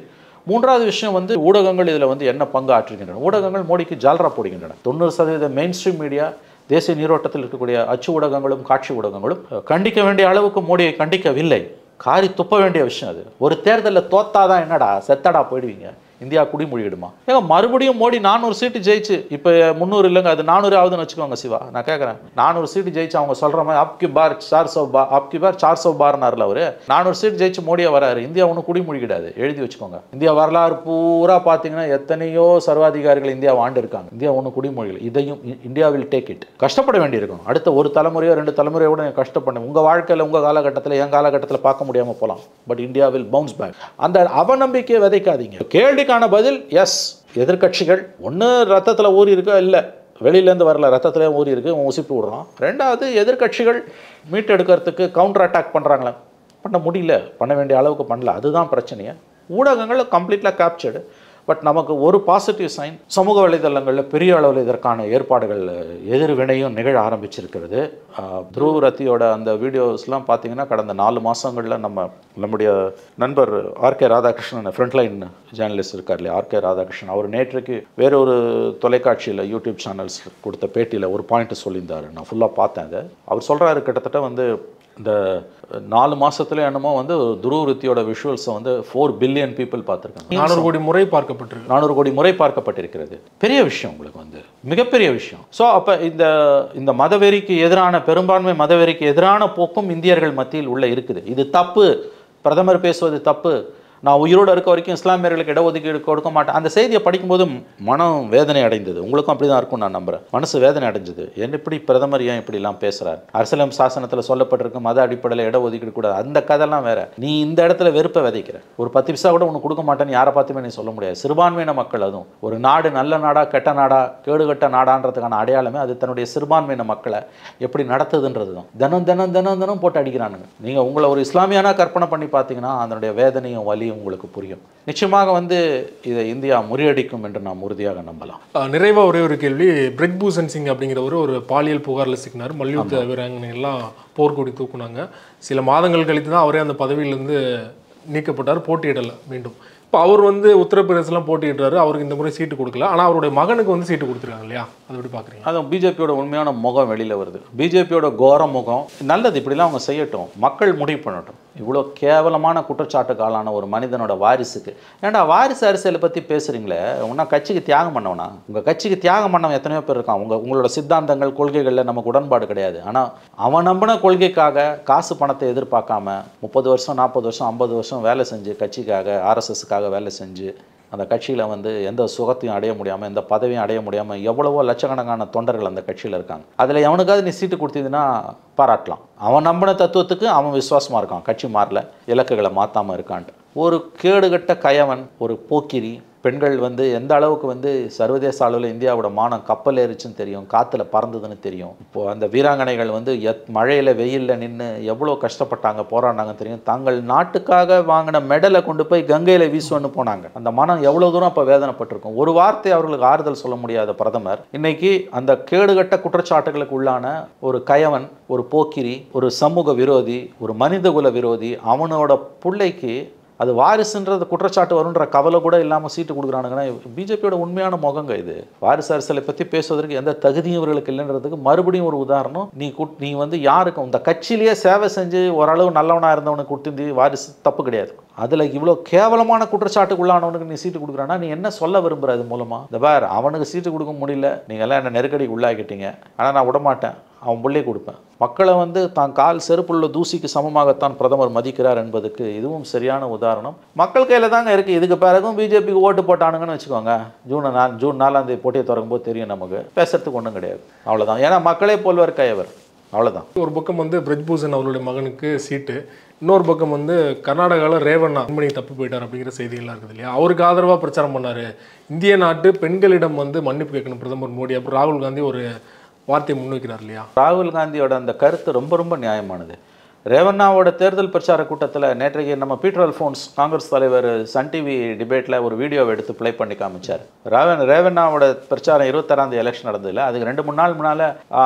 3வது விஷயம் வந்து ஊடகங்கள் இதில் வந்து என்ன பங்கு ஆற்றுகின்றன? ஊடகங்கள் மோடிக்கு ஜால்ரா போடுகின்றன. 90% மெயின் ஸ்ட்ரீம் மீடியா, தேசிய நீரோட்டத்தில் இருக்கக்கூடிய அச்சு ஊடகங்களும் காட்சி ஊடகங்களும் கண்டிக்க வேண்டிய அளவுக்கு மோடியை கண்டிக்கவில்லை. காரி துப்ப வேண்டிய விஷயம் அது. ஒரு தேர்தலில் தோத்தாதான் என்னடா செத்தடா போயிடுவீங்க, இந்தியா குடிமொழியிடுமா? ஏங்க மறுபடியும் மோடி 400 சீட்டு ஜெயிச்சு, இப்போ 300 இல்லைங்க, அது 400 ஆகுதுன்னு வச்சுக்கோங்க சிவா. நான் கேட்குறேன், 400 சீட்டு ஜெயிச்சு அவங்க சொல்கிற மாதிரி அப்கி பார் 400 பார், அப்கி பார் 400 பார்னார்ல அவர். 400 சீட் ஜெயிச்சு மோடியா வராரு. இந்தியா ஒன்றும் குடிமொழிகிடாது, எழுதி வச்சுக்கோங்க. இந்தியா வரலாறு பூரா பார்த்தீங்கன்னா எத்தனையோ சர்வாதிகாரிகள் இந்தியா ஆண்டு இருக்காங்க. இந்தியா ஒன்றும் குடிமொழிகள். இதையும் இந்தியா வில் டேக் இட். கஷ்டப்பட வேண்டியிருக்கும். அடுத்த ஒரு தலைமுறையோ 2 தலைமுறையோ கூட கஷ்டப்படும். உங்கள் வாழ்க்கையில் உங்கள் காலகட்டத்தில் என் காலகட்டத்தில் பார்க்க முடியாமல் போகலாம். But India will bounce back. அந்த அவநம்பிக்கையை விதைக்காதீங்க. கேள்விக்கான பதில் எஸ். எதிர்கட்சிகள் ஒன்று ரத்தத்தில் ஊறி இருக்கா, இல்லை வெளியிலேருந்து வரல, ரத்தத்திலே ஊறி இருக்கு, உசிப்பு விடுறான். ரெண்டாவது எதிர்கட்சிகள் மீட்டெடுக்கிறதுக்கு கவுண்டர் அட்டாக் பண்ணுறாங்களே, பண்ண முடியல, பண்ண வேண்டிய அளவுக்கு பண்ணல. அதுதான் பிரச்சனையே. ஊடகங்கள் கம்ப்ளீட்லாக கேப்சர்டு. பட் நமக்கு ஒரு பாசிட்டிவ் சைன், சமூக வலைதளங்களில் பெரிய அளவில் இதற்கான ஏற்பாடுகள் எதிர்வினையும் நிகழ ஆரம்பிச்சிருக்கிறது. துருவ் ரத்தியோட அந்த வீடியோஸ்லாம் பார்த்தீங்கன்னா கடந்த 4 மாதங்களில் நம்முடைய நண்பர் ஆர்கே ராதாகிருஷ்ணன், ஃப்ரண்ட்லைன் ஜேர்னலிஸ்ட் இருக்கார் இல்லையா, ஆர்கே ராதாகிருஷ்ணன், அவர் நேற்றுக்கு வேறொரு தொலைக்காட்சியில் யூடியூப் சேனல்ஸ் கொடுத்த பேட்டியில் ஒரு பாயிண்ட் சொல்லியிருந்தார். நான் ஃபுல்லாக பார்த்தேன். அதை அவர் சொல்கிறாரு, கிட்டத்தட்ட இந்த 4 மாசத்துல என்னமோ துருவ் ரித்தியோட விஷுவல்ஸை 4 பில்லியன் பீப்புள் பார்த்துருக்காங்க. 400 கோடி முறை பார்க்கப்பட்டிருக்கு. 400 கோடி முறை பார்க்கப்பட்டிருக்கிறது. பெரிய விஷயம், உங்களுக்கு மிகப்பெரிய விஷயம். ஸோ அப்போ இந்த மதவெறிக்கு எதிரான, பெரும்பான்மை மதவெறிக்கு எதிரான போக்கும் இந்தியர்கள் மத்தியில் உள்ள இருக்குது. இது தப்பு. பிரதமர் பேசுவது தப்பு. நான் உயிரோடு இருக்க வரைக்கும் இஸ்லாமியர்களுக்கு இடஒதுக்கீடு கொடுக்க மாட்டேன். அந்த செய்தியை படிக்கும்போது மனம் வேதனை அடைந்தது. உங்களுக்கும் அப்படி தான் இருக்கும் நான் நம்புகிறேன். மனசு வேதனை அடைஞ்சது. இப்படி பிரதமர் ஏன் இப்படிலாம் பேசுகிறார்? அரசியலமைப்பு சாசனத்தில் சொல்லப்பட்டிருக்கு மத அடிப்படையில் இடஒதுக்கீடு கூடாது. அந்த கதைலாம் வேற. நீ இந்த இடத்துல வெறுப்பை விதைக்கிற. ஒரு 10 பைசா கூட உனக்கு கொடுக்க மாட்டேன்னு யாரை பார்த்துமே நீ சொல்ல முடியாது. சிறுபான்மையின மக்கள், அதுவும் ஒரு நாடு நல்ல நாடா கெட்ட நாடா கேடுகட்ட நாடான்றதுக்கான அடையாளமே அது தன்னுடைய சிறுபான்மையின மக்களை எப்படி நடத்துதுன்றது தான். தினம் போட்டு அடிக்கிறானுங்க. நீங்கள் உங்களை ஒரு இஸ்லாமியானா கற்பனை பண்ணி பார்த்தீங்கன்னா அதனுடைய வேதனையும் வலி உங்களுக்கு புரியும். நிச்சயமாக இதை இந்தியா முறியடிக்கும் என்று நாம் உறுதியாக நம்பலாம். நிறைவா ஒரே ஒரு கேள்வி. பிரிஜ்பூஷன் சிங் அப்படிங்கிறவர் ஒரு பாலியல் புகாரில் சிக்கினார். மல்யுத்த வீராங்கனைகள்லாம் போர்க்கொடி தூக்குனாங்க. சில மாதங்கள் கழித்து தான் அவரே அந்த பதவியிலிருந்து நீக்கப்பட்டார். போட்டியிடலை மீண்டும். இப்போ அவர் உத்தரப்பிரதேசலாம் போட்டிடுறாரு. அவருக்கு இந்த முறை சீட்டு கொடுக்கல. ஆனால் அவருடைய மகனுக்கு சீட்டு கொடுத்துருக்காங்க இல்லையா? அது எப்படி பார்க்குறீங்க? அதுவும் பிஜேபியோட உண்மையான முகம் வெளியில் வருது. பிஜேபியோட கோர முகம். நல்லது, இப்படிலாம் அவங்க செய்யட்டும், மக்கள் முடிவு பண்ணட்டும். இவ்வளோ கேவலமான குற்றச்சாட்டுக்கு ஆளான ஒரு மனிதனோட வாரிசுக்கு ஏன்டா வாரிசு அரசியலை பற்றி பேசுகிறீங்களே? உன்னா கட்சிக்கு தியாகம் பண்ணவனா? உங்கள் கட்சிக்கு தியாகம் பண்ணவன் எத்தனையோ பேர் இருக்கான். உங்களோட சித்தாந்தங்கள் கொள்கைகளில் நமக்கு உடன்பாடு கிடையாது. ஆனால் அவன் நம்பின கொள்கைக்காக காசு பணத்தை எதிர்பார்க்காம 30 வருஷம் 40 வருஷம் 50 வருஷம் வேலை செஞ்சு கட்சிக்காக ஆர்எஸ்எஸ்க்காக வேலை செஞ்சு அந்த கட்சியில் எந்த சுகத்தையும் அடைய முடியாமல், எந்த பதவியும் அடைய முடியாமல் எவ்வளவோ லட்சக்கணக்கான தொண்டர்கள் அந்த கட்சியில் இருக்காங்க. அதில் எவனுக்காவது நீ சீட்டு கொடுத்தீங்கன்னா பாராட்டலாம். அவன் நம்பின தத்துவத்துக்கு அவன் விசுவாசமாக இருக்கான், கட்சி மாறல, இலக்குகளை மாற்றாமல் இருக்கான்ட்டு. ஒரு கேடுகட்ட கயவன், ஒரு போக்கிரி. பெண்கள் எந்த அளவுக்கு சர்வதேச அளவில் இந்தியாவோட மானம் கப்பல் ஏறிச்சுன்னு தெரியும், காற்றுல பறந்ததுன்னு தெரியும். இப்போது அந்த வீராங்கனைகள் மழையில் வெயிலில் நின்று எவ்வளோ கஷ்டப்பட்டாங்க, போராடினாங்கன்னு தெரியும். தங்கள் நாட்டுக்காக வாங்கின மெடலை கொண்டு போய் கங்கையில் வீசுவன்னு போனாங்க. அந்த மனம் எவ்வளோ தூரம் அப்போ வேதனைப்பட்டிருக்கும். ஒரு வார்த்தை அவர்களுக்கு ஆறுதல் சொல்ல முடியாத பிரதமர் இன்னைக்கு அந்த கேடுகட்ட குற்றச்சாட்டுகளுக்கு உள்ளான ஒரு கயவன், ஒரு போக்கிரி, ஒரு சமூக விரோதி, ஒரு மனிதகுல விரோதி. அவனோட பிள்ளைக்கு அது வாரிசுன்றது குற்றச்சாட்டு வரும்ன்ற கவலை கூட இல்லாமல் சீட்டு கொடுக்குறானுங்கன்னா பிஜேபியோட உண்மையான முகங்க இது. வாரிசு அரசியலை பற்றி பேசுவதற்கு எந்த தகுதியும் இவர்களுக்கு இல்லைன்றதுக்கு மறுபடியும் ஒரு உதாரணம். நீ யாருக்கும் இந்த கட்சியிலேயே சேவை செஞ்சு ஓரளவு நல்லவனாக இருந்தவனுக்கு கொடுத்து வாரிசு தப்பு கிடையாது. அதில் இவ்வளோ கேவலமான குற்றச்சாட்டுக்குள்ளானவனுக்கு நீ சீட்டு கொடுக்குறான்னா நீ என்ன சொல்ல விரும்புகிற? அது மூலமாக இந்த பார், அவனுக்கு சீட்டு கொடுக்க முடியல, நீங்கள் எல்லாம் என்ன நெருக்கடிக்கு உள்ளாக்கிட்டீங்க, ஆனால் நான் விடமாட்டேன், அவன் பிள்ளை கொடுப்பேன். மக்களை தான் கால் செருப்புள்ள தூசிக்கு சமமாகத்தான் பிரதமர் மதிக்கிறார் என்பதுக்கு இதுவும் சரியான உதாரணம். மக்கள் கையில் தாங்க இருக்குது. இதுக்கு பிறகும் பிஜேபிக்கு ஓட்டு போட்டானுங்கன்னு வச்சுக்கோங்க, ஜூன் 4 போட்டியை திறக்கும் போது தெரியும் நமக்கு. பேசுறதுக்கு ஒன்றும் கிடையாது, அவ்வளோதான். ஏன்னா மக்களே போல்வர் கையவர், அவ்வளோதான். ஒரு பக்கம் பிரிஜ்பூஷன் அவருடைய மகனுக்கு சீட்டு, இன்னொரு பக்கம் கர்நாடகாவில் ரேவண்ணா அன்பணி தப்பு போயிட்டார் அப்படிங்கிற செய்திகள்லாம் இருக்குது இல்லையா? அவருக்கு ஆதரவாக பிரச்சாரம் பண்ணார். இந்திய நாட்டு பெண்களிடம் மன்னிப்பு கேட்கணும் பிரதமர் மோடி. அப்புறம் ராகுல் காந்தி ஒரு வார்த்தையை முன்வைக்கிறார் இல்லையா? ராகுல் காந்தியோட அந்த கருத்து ரொம்ப ரொம்ப நியாயமானது. ரேவண்ணாவோட தேர்தல் பிரச்சார கூட்டத்தில் நேற்றைக்கு நம்ம பீட்டர் அல்ஃபோன்ஸ் காங்கிரஸ் தலைவர் சன் டிவி டிபேட்டில் ஒரு வீடியோவை எடுத்து ப்ளே பண்ணி காமிச்சார். ரேவண்ணாவோட பிரச்சாரம் 26ஆம் தேதி எலெக்ஷன் நடந்ததில்ல, அதுக்கு 2-3 நாள் முன்னால்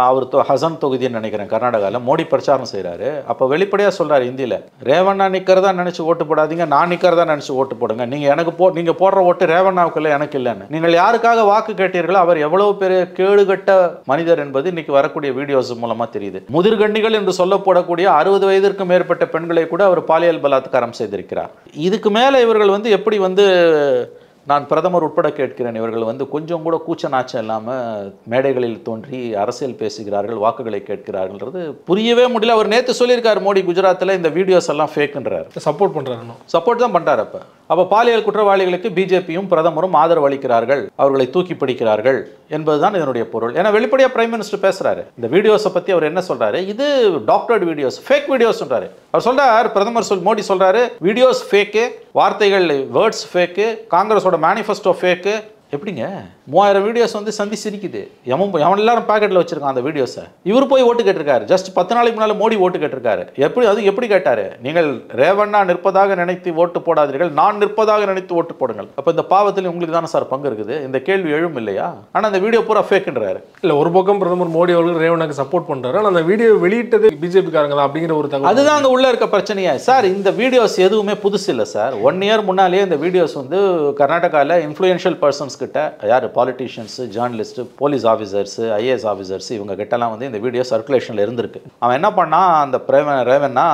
அவர் ஹசன் தொகுதின்னு நினைக்கிறேன் கர்நாடகாவில் மோடி பிரச்சாரம் செய்கிறாரு. அப்போ வெளிப்படையாக சொல்கிறார் ஹிந்தியில், ரேவண்ணா நிற்கிறதா நினச்சி ஓட்டு போடாதீங்க, நான் நிற்கிறதா நினச்சி ஓட்டு போடுங்க. நீங்கள் போடுற ஓட்டு ரேவண்ணாவுக்கு இல்லை, எனக்கு இல்லைன்னு. நீங்கள் யாருக்காக வாக்கு கேட்டீர்களோ அவர் எவ்வளவு பெரிய கேடுகட்ட மனிதர் என்பது இன்னைக்கு வரக்கூடிய வீடியோஸ் மூலமாக தெரியுது. முதிர்கண்ணிகள் என்று சொல்லப்படக்கூடிய 60 வயதிற்கு மேற்பட்ட பெண்களை கூட அவர் பாலியல் பலாத்காரம் செய்திருக்கிறார். இதுக்கு மேலே இவர்கள் வந்து எப்படி வந்து நான் பிரதமர் உட்பட கேட்கிறேன், இவர்கள் வந்து கொஞ்சம் கூட கூச்ச நாச்சம் இல்லாமல் மேடைகளில் தோன்றி அரசியல் பேசுகிறார்கள், வாக்குகளை கேட்கிறார்கள்ன்றது புரியவே முடியல. அவர் நேற்று சொல்லியிருக்காரு, மோடி குஜராத்தில் இந்த வீடியோஸ் எல்லாம் ஃபேக்குன்றார். சப்போர்ட் பண்ணுறாரு, சப்போர்ட் தான் பண்ணுறாரு. அப்போ பாலியல் குற்றவாளிகளுக்கு பிஜேபியும் பிரதமரும் ஆதரவு அளிக்கிறார்கள், அவர்களை தூக்கி பிடிக்கிறார்கள் என்பதுதான் இதனுடைய பொருள். ஏன்னா வெளிப்படையாக பிரைம் மினிஸ்டர் பேசுறாரு. இந்த வீடியோஸை பற்றி அவர் என்ன சொல்றாரு, இது டாக்டர்ட் வீடியோஸ், ஃபேக் வீடியோஸ்ன்றாரு. அவர் சொல்றாரு, பிரதமர் மோடி சொல்றாரு, வீடியோஸ் ஃபேக்கு, வார்த்தைகள் வேர்ட்ஸ் ஃபேக்கு, காங்கிரஸோட மேனிஃபெஸ்டோ ஃபேக்கு. எப்படிங்க 3000 வீடியோஸ் வந்து சந்தி சிரிக்குது, அவன் எல்லாரும் பாக்கெட்டில் வச்சிருக்கான் அந்த வீடியோஸை. இவர் போய் ஓட்டு கேட்டிருக்காரு. ஜஸ்ட் 10 நாளைக்கு முன்னால் மோடி ஓட்டு கேட்டிருக்காரு. எப்படி கேட்டாரு, நீங்கள் ரேவண்ணா நிற்பதாக நினைத்து ஓட்டு போடாதீர்கள், நான் நிற்பதாக நினைத்து ஓட்டு போடுங்கள். அப்போ இந்த பாவத்தில் உங்களுக்கு தானே சார் பங்கு இருக்குது? இந்த கேள்வி எழும் இல்லையா? ஆனால் அந்த வீடியோ பூரா ஃபேக்குன்றாரு. இல்லை, ஒரு பக்கம் பிரதமர் மோடி அவர்கள் ரேவண்ணாக்கு சப்போர்ட் பண்ணுறாரு, ஆனால் அந்த வீடியோ வெளியிட்டது பிஜேபி காரங்க தான் அப்படிங்கிற ஒரு தகவல். அதுதான் அங்கே உள்ள இருக்க பிரச்சனையா சார். இந்த வீடியோஸ் எதுவுமே புதுசு இல்லை சார். 1 இயர் முன்னாலேயே இந்த வீடியோஸ் வந்து கர்நாடகாவில் இன்ஃப்ளூயன்ஷியல் பர்சன்ஸ் கிட்ட, யார் politicians, journalist, police officers, IAS officers, இவங்க கிட்டலாம் வந்து இந்த வீடியோ சர்க்குலேஷனில் இருந்திருக்கு. அவன் என்ன பண்ணான், அந்த ரேவண்ணா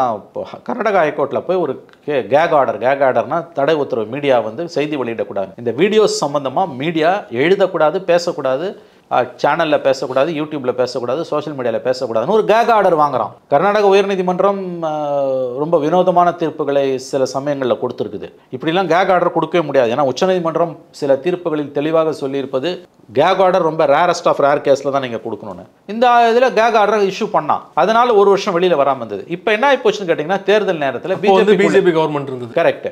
கர்நாடகா ஹைகோர்ட்டில் போய் ஒரு கேக் ஆர்டர்னா தடை உத்தரவு, மீடியா வந்து செய்தி வெளியிடக்கூடாது, இந்த வீடியோஸ் சம்பந்தமாக மீடியா எழுதக்கூடாது, பேசக்கூடாது, சேனலில் பேசக்கூடாது, யூடியூப்பில் பேசக்கூடாது, சோஷியல் மீடியாவில் பேசக்கூடாதுன்னு ஒரு கேக் ஆர்டர் வாங்குறான். கர்நாடக உயர்நீதிமன்றம் ரொம்ப வினோதமான தீர்ப்புகளை சில சமயங்களில் கொடுத்துருக்குது. இப்படிலாம் கேக் ஆர்டர் கொடுக்கவே முடியாது. ஏன்னா உச்சநீதிமன்றம் சில தீர்ப்புகளில் தெளிவாக சொல்லியிருப்பது, கேக் ஆர்டர் ரொம்ப ரேரஸ்ட் ஆஃப் ரேர் கேஸில் தான் நீங்கள் கொடுக்கணும்னு. இந்த இதில் கேக் ஆர்டர் இஷ்யூ பண்ணான், அதனால 1 வருஷம் வெளியில் வராமல் இருந்தது. இப்போ என்ன ஆயிப்போச்சுன்னு கேட்டிங்கன்னா, தேர்தல் நேரத்தில் பிஜேபி கவர்மெண்ட் இருந்தது. கரெக்ட்.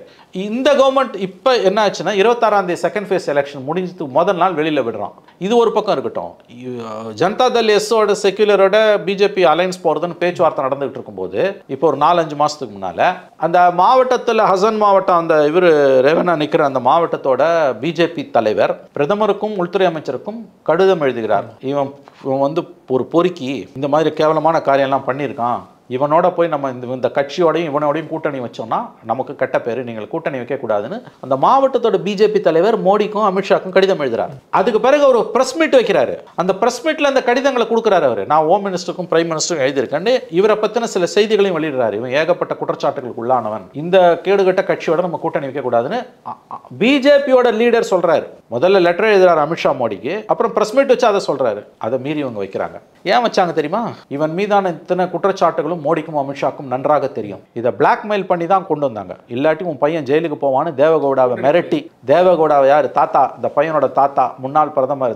இந்த கவர்மெண்ட் இப்போ என்ன ஆச்சுன்னா, 26ஆம் தேதி செகண்ட் ஃபேஸ் எலெக்ஷன் முடிஞ்சது முதல் நாள் வெளியில் விடுறான். இது ஒரு பக்கம் இருக்கட்டும். ஜனதா தள் எஸ்ஸோட செக்யூலரோட பிஜேபி அலைன்ஸ் போகிறதுன்னு பேச்சுவார்த்தை நடந்துகிட்டு இருக்கும்போது, இப்போ ஒரு 4-5 மாதத்துக்கு முன்னால் அந்த மாவட்டத்தில், ஹசன் மாவட்டம், அந்த இவர் ரேவண்ணா நிற்கிற அந்த மாவட்டத்தோட பிஜேபி தலைவர் பிரதமருக்கும் உள்துறை அமைச்சருக்கும் கடிதம் எழுதுகிறார். இவன் வந்து ஒரு பொறுக்கி இந்த மாதிரி கேவலமான காரியம்லாம் பண்ணியிருக்கான், இவனோட போய் நம்ம இந்த கட்சியோடையும் இவனோடையும் கூட்டணி வச்சோம்னா நமக்கு கெட்ட பேர், நீங்கள் கூட்டணி வைக்கக்கூடாதுன்னு அந்த மாவட்டத்தோட பிஜேபி தலைவர் மோடிக்கும் அமித்ஷாக்கும் கடிதம் எழுதுறாரு. அதுக்கு பிறகு ஒரு பிரஸ் மீட் வைக்கிறாரு. அந்த பிரஸ் மீட்ல அந்த கடிதங்களை கொடுக்குறாரு. அவர், நான் ஹோம் மினிஸ்டருக்கும் பிரைம் மினிஸ்டருக்கும் எழுதியிருக்கேன், இவரை பற்றின சில செய்திகளையும் வெளியிடுறாரு. இவன் ஏகப்பட்ட குற்றச்சாட்டுகளுக்கு உள்ளானவன், இந்த கேடுகட்ட கட்சியோட நம்ம கூட்டணி வைக்கக்கூடாதுன்னு பிஜேபியோட லீடர் சொல்றாரு. முதல்ல லெட்டர் எழுதுறாரு அமித்ஷா மோடிக்கு, அப்புறம் பிரஸ் மீட் வச்சு அதை சொல்றாரு. அதை மீறி இவங்க வைக்கிறாங்க. ஏன் வச்சாங்க தெரியுமா? இவன் மீதான இத்தனை குற்றச்சாட்டுகளும் மோடிக்கும் அமித்ஷாக்கும் நன்றாக தெரியும். இதை பிளாக்மெயில் பண்ணி தான் கொண்டு வந்தாங்க. இல்லாட்டி உன் பையன் ஜெயிலுக்கு போவான்னு தேவகவுடாவை மிரட்டி, தேவகவுடாவை யார், தாத்தா, இந்த பையனோட தாத்தா, முன்னாள் பிரதமர்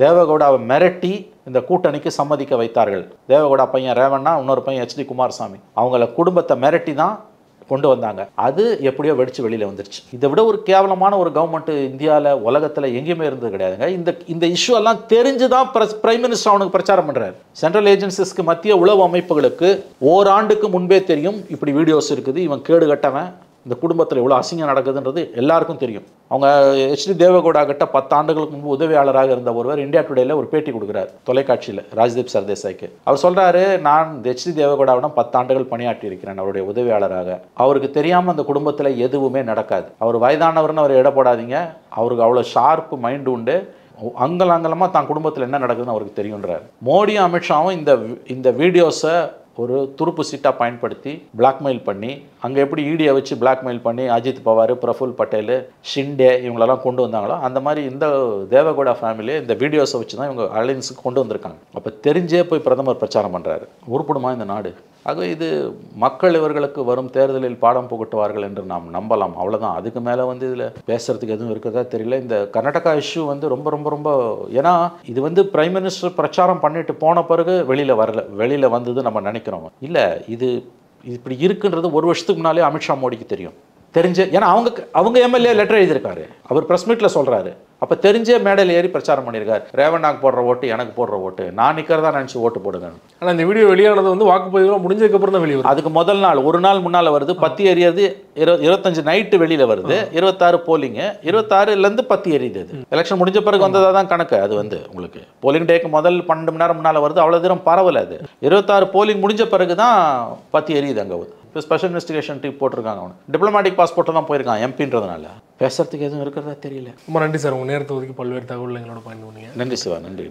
தேவகவுடாவை மிரட்டி இந்த கூட்டணிக்கு சம்மதிக்க வைத்தார்கள். தேவகவுடா பையன் ரேவண்ணா, இன்னொரு பையன் HD குமாரசாமி, அவங்கள குடும்பத்தை மிரட்டி தான் கொண்டு வந்தாங்க. அது எப்படியோ வெடிச்சு வெளியில் வந்துருச்சு. இதை விட ஒரு கேவலமான ஒரு கவர்மெண்ட் இந்தியாவில் உலகத்தில் எங்கேயுமே இருந்தது கிடையாதுங்க. இந்த இஷ்யூ எல்லாம் தெரிஞ்சுதான் பிரைம் மினிஸ்டர் அவனுக்கு பிரச்சாரம் பண்றாரு. சென்ட்ரல் ஏஜென்சிஸ்க்கு, மத்திய உளவு அமைப்புகளுக்கு ஓராண்டுக்கு முன்பே தெரியும் இப்படி வீடியோஸ் இருக்குது, இவன் கேடு கட்டவன், இந்த குடும்பத்தில் இவ்வளோ அசிங்கம் நடக்குதுன்றது எல்லாருக்கும் தெரியும். அவங்க HD தேவகவுடா கிட்ட 10 ஆண்டுகளுக்கு முன்பு உதவியாளராக இருந்த ஒருவர் இந்தியா டுடேல ஒரு பேட்டி கொடுக்குறாரு தொலைக்காட்சியில், ராஜ்தீப் சர்தேசாய்க்கு. அவர் சொல்றாரு, நான் HD தேவகவுடாவிடம் 10 ஆண்டுகள் பணியாற்றி இருக்கிறேன் அவருடைய உதவியாளராக. அவருக்கு தெரியாமல் அந்த குடும்பத்தில் எதுவுமே நடக்காது. அவர் வயதானவர்னு அவர் இட போடாதீங்க, அவருக்கு அவ்வளோ ஷார்ப்பு மைண்டு உண்டு, அங்கலங்கலமாக தான் குடும்பத்தில் என்ன நடக்குதுன்னு அவருக்கு தெரியுன்றார். மோடியும் அமித்ஷாவும் இந்த வீடியோஸை ஒரு துருப்பு சீட்டாக பயன்படுத்தி பிளாக்மெயில் பண்ணி, அங்கே எப்படி ஈடியை வச்சு பிளாக்மெயில் பண்ணி அஜித் பவார், பிரஃபுல் பட்டேல், ஷிண்டே இவங்களெல்லாம் கொண்டு வந்தாங்களோ அந்த மாதிரி இந்த தேவகவுடா ஃபேமிலியை இந்த வீடியோஸை வச்சு தான் இவங்க அலையன்ஸுக்கு கொண்டு வந்திருக்காங்க. அப்போ தெரிஞ்சே போய் பிரதமர் பிரச்சாரம் பண்ணுறாரு. உருப்படுமா இந்த நாடு? ஆக இது மக்கள் இவர்களுக்கு வரும் தேர்தலில் பாடம் புகட்டுவார்கள் என்று நாம் நம்பலாம், அவ்வளோதான். அதுக்கு மேலே வந்து இதில் பேசுறதுக்கு எதுவும் இருக்கிறதா தெரியல. இந்த கர்நாடகா இஷ்யூ வந்து ரொம்ப ஏன்னா இது வந்து பிரைம் மினிஸ்டர் பிரச்சாரம் பண்ணிட்டு போன பிறகு வெளியில் வந்தது நம்ம நினைக்கிறோம். இல்லை, இது இப்படி இருக்குன்றது 1 வருஷத்துக்கு முன்னாலே அமித்ஷா மோடிக்கு தெரியும். ஏன்னா அவங்க எம்எல்ஏ லெட்டர் எழுதியிருக்காரு, அவர் பிரஸ் மீட்டில் சொல்கிறாரு. அப்போ தெரிஞ்சே மேடையில் ஏறி பிரச்சாரம் பண்ணியிருக்காரு, ரேவண்ணாக்கு போடுற ஓட்டு எனக்கு போடுற ஓட்டு, நான் நிற்கிறதா நினச்சி ஓட்டு போடுங்க. ஆனால் இந்த வீடியோ வெளியானது வந்து வாக்குப்பதிவுலாம் முடிஞ்சதுக்கப்புறம் தான் வெளியே வருது. அதுக்கு முதல் நாள், ஒரு நாள் முன்னால் வருது, பத்தி எரியாது. 25 நைட்டு வெளியில் வருது, 26 போலிங்கு, 26லேருந்து பத்தி எரியுது. அது எலெக்ஷன் முடிஞ்ச பிறகு வந்ததாக தான் கணக்கு. அது வந்து உங்களுக்கு போலிங் டேக்கு முதல் 12 மணி நேரம் முன்னால் வருது, அவ்வளோ தூரம் பரவல. அது 26 போலிங் முடிஞ்ச பிறகு தான் பத்தி எரியுது. அங்கே இப்போ ஸ்பெஷல் இன்வெஸ்டிகேஷன் டீம் போட்டிருக்காங்க. அவனு டிப்ளமேட்டிக் பாஸ்போர்ட்டில் தான் போயிருக்கான், எம்பின்றதுனால. பேசுறதுக்கு எதுவும் இருக்கிறதா தெரியல. ரொம்ப நன்றி சார், உங்கள் நேரத்தை ஒதுக்கி பல்வேறு தகவல் எங்களோட பயன்படுங்க. நன்றி சிவா, நன்றி.